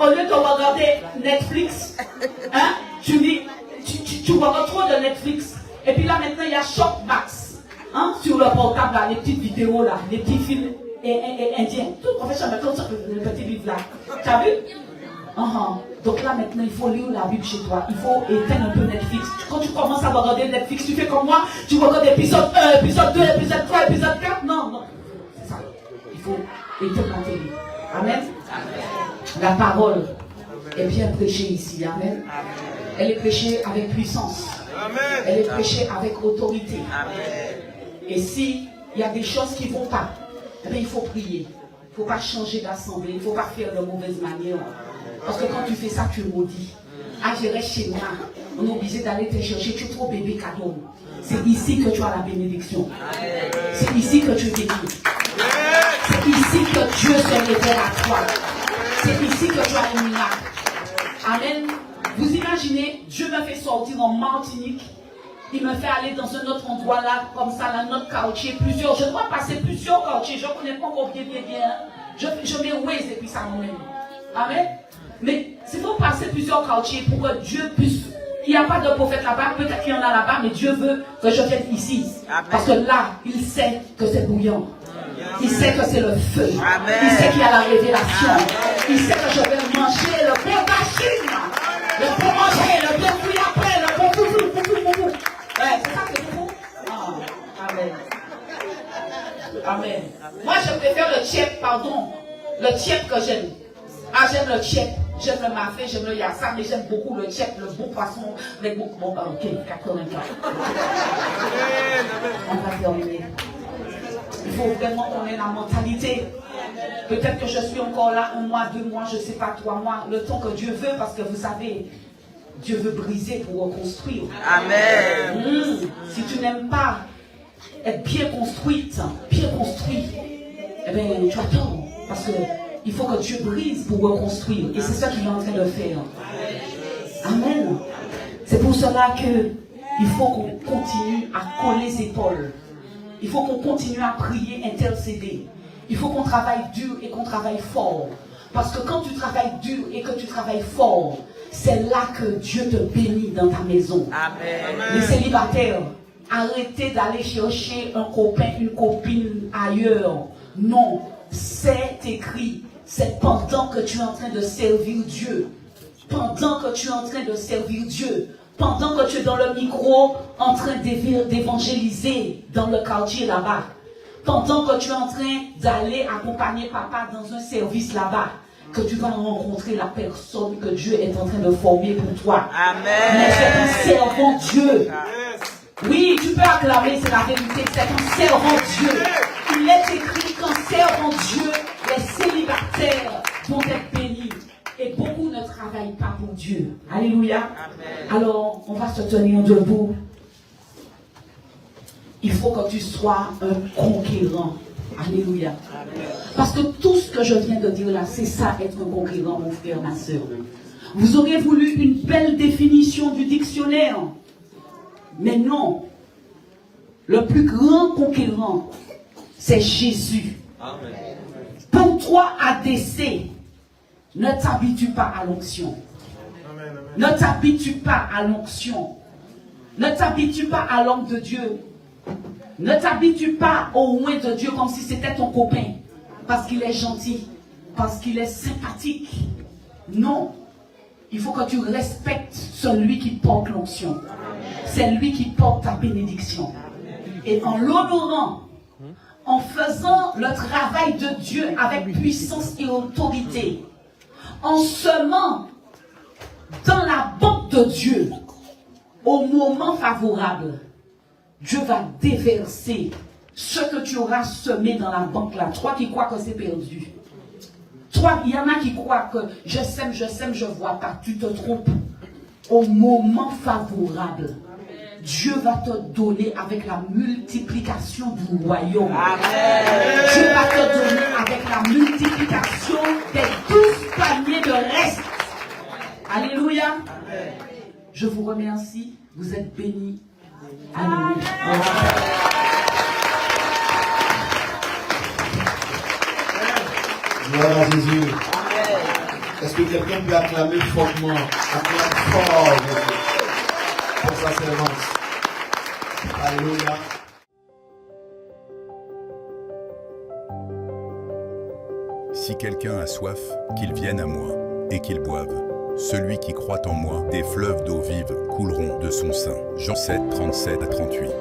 Au lieu de regarder Netflix, hein, tu regardes trop de Netflix. Et puis là, maintenant, il y a Shopmax. Hein, sur le portable, là, les petites vidéos, là, les petits films indiens. Tout, en fait, j'avais comme ça, les petits livres là. Tu as vu? Donc là, maintenant, il faut lire la Bible chez toi. Il faut éteindre un peu Netflix. Quand tu commences à regarder Netflix, tu fais comme moi, tu regardes épisode 1, épisode 2, épisode 3, épisode 4. Non. C'est ça. Il faut éteindre la télé. Amen. La parole est bien prêchée ici. Amen. Elle est prêchée avec puissance. Elle est prêchée avec autorité. Et si il y a des choses qui ne vont pas, eh bien, il faut prier. Il ne faut pas changer d'assemblée. Il ne faut pas faire de mauvaise manière. Parce que quand tu fais ça, tu maudis. Ah, je reste chez moi. On est obligé d'aller te chercher. Tu es trop bébé cadeau. C'est ici que tu as la bénédiction. C'est ici que tu es béni. C'est ici que Dieu se révèle à toi. C'est ici que tu as un miracle. Amen. Vous imaginez, Dieu me fait sortir en Martinique. Il me fait aller dans un autre endroit là, comme ça, dans notre quartier. Je dois passer plusieurs quartiers. Je ne connais pas encore bien. Je mets Waze et puis ça m'emmène. Amen. Mais il faut passer plusieurs quartiers pour que Dieu puisse. Il n'y a pas de prophète là-bas, peut-être qu'il y en a là-bas, mais Dieu veut que je vienne ici. Parce que là, il sait que c'est bouillant. Il sait que c'est le feu. Il sait qu'il y a la révélation. Il sait que je vais manger le pain machine. Le pain manger, le pain fouille après, le pain fou. C'est ça que c'est vous. Amen. Amen. Moi, je préfère le tchèp, pardon. Le tchèp que j'aime. Ah, j'aime le tchèp. J'aime le mafé, j'aime le yassa, mais j'aime beaucoup le tchèp, le bon poisson, les bons. Bon, ok, 84. On va terminer. Il faut vraiment qu'on ait la mentalité. Peut-être que je suis encore là 1 mois, 2 mois, je ne sais pas, 3 mois, le temps que Dieu veut, parce que vous savez, Dieu veut briser pour reconstruire. Amen. Si tu n'aimes pas être bien construite, bien construit, eh bien, tu attends. Parce que il faut que Dieu brise pour reconstruire. Et c'est ça qu'il est en train de faire. Amen. C'est pour cela qu'il faut qu'on continue à coller les épaules. Il faut qu'on continue à prier, intercéder. Il faut qu'on travaille dur et qu'on travaille fort. Parce que quand tu travailles dur et que tu travailles fort, c'est là que Dieu te bénit dans ta maison. Amen. Les célibataires, arrêtez d'aller chercher un copain, une copine ailleurs. Non, c'est écrit. C'est pendant que tu es en train de servir Dieu. Pendant que tu es en train de servir Dieu. Pendant que tu es dans le micro en train d'évangéliser dans le quartier là-bas. Pendant que tu es en train d'aller accompagner papa dans un service là-bas. Que tu vas rencontrer la personne que Dieu est en train de former pour toi. Amen. Mais c'est un servant Dieu. Oui, tu peux acclamer, c'est la vérité. C'est un servant Dieu. Il est écrit qu'en servant Dieu, les célibataires vont être bénis. Et beaucoup ne travaillent pas pour Dieu. Alléluia. Amen. Alors, on va se tenir debout. Il faut que tu sois un conquérant. Alléluia. Amen. Parce que tout ce que je viens de dire là, c'est ça être un conquérant, mon frère, ma soeur. Vous aurez voulu une belle définition du dictionnaire. Mais non. Le plus grand conquérant, c'est Jésus. Amen. Pour toi, ADC, ne t'habitue pas à l'onction. Ne t'habitue pas à l'onction. Ne t'habitue pas à l'homme de Dieu. Ne t'habitue pas au loin de Dieu comme si c'était ton copain. Parce qu'il est gentil. Parce qu'il est sympathique. Non. Il faut que tu respectes celui qui porte l'onction. C'est lui qui porte ta bénédiction. Et en l'honorant, en faisant le travail de Dieu avec puissance et autorité, en semant dans la banque de Dieu, au moment favorable, Dieu va déverser ce que tu auras semé dans la banque là. Toi qui crois que c'est perdu. Toi, il y en a qui croient que je sème, je vois pas. Tu te trompes. Au moment favorable, Dieu va te donner avec la multiplication du royaume. Amen. Dieu va te donner avec la multiplication des 12 paniers de reste. Alléluia. Amen. Je vous remercie. Vous êtes bénis. Alléluia. Gloire à Jésus. Est-ce que quelqu'un peut acclamer fortement, acclamer fort pour sa servante? Alléluia. Si quelqu'un a soif, qu'il vienne à moi, et qu'il boive. Celui qui croit en moi, des fleuves d'eau vive couleront de son sein. Jean 7, 37 à 38.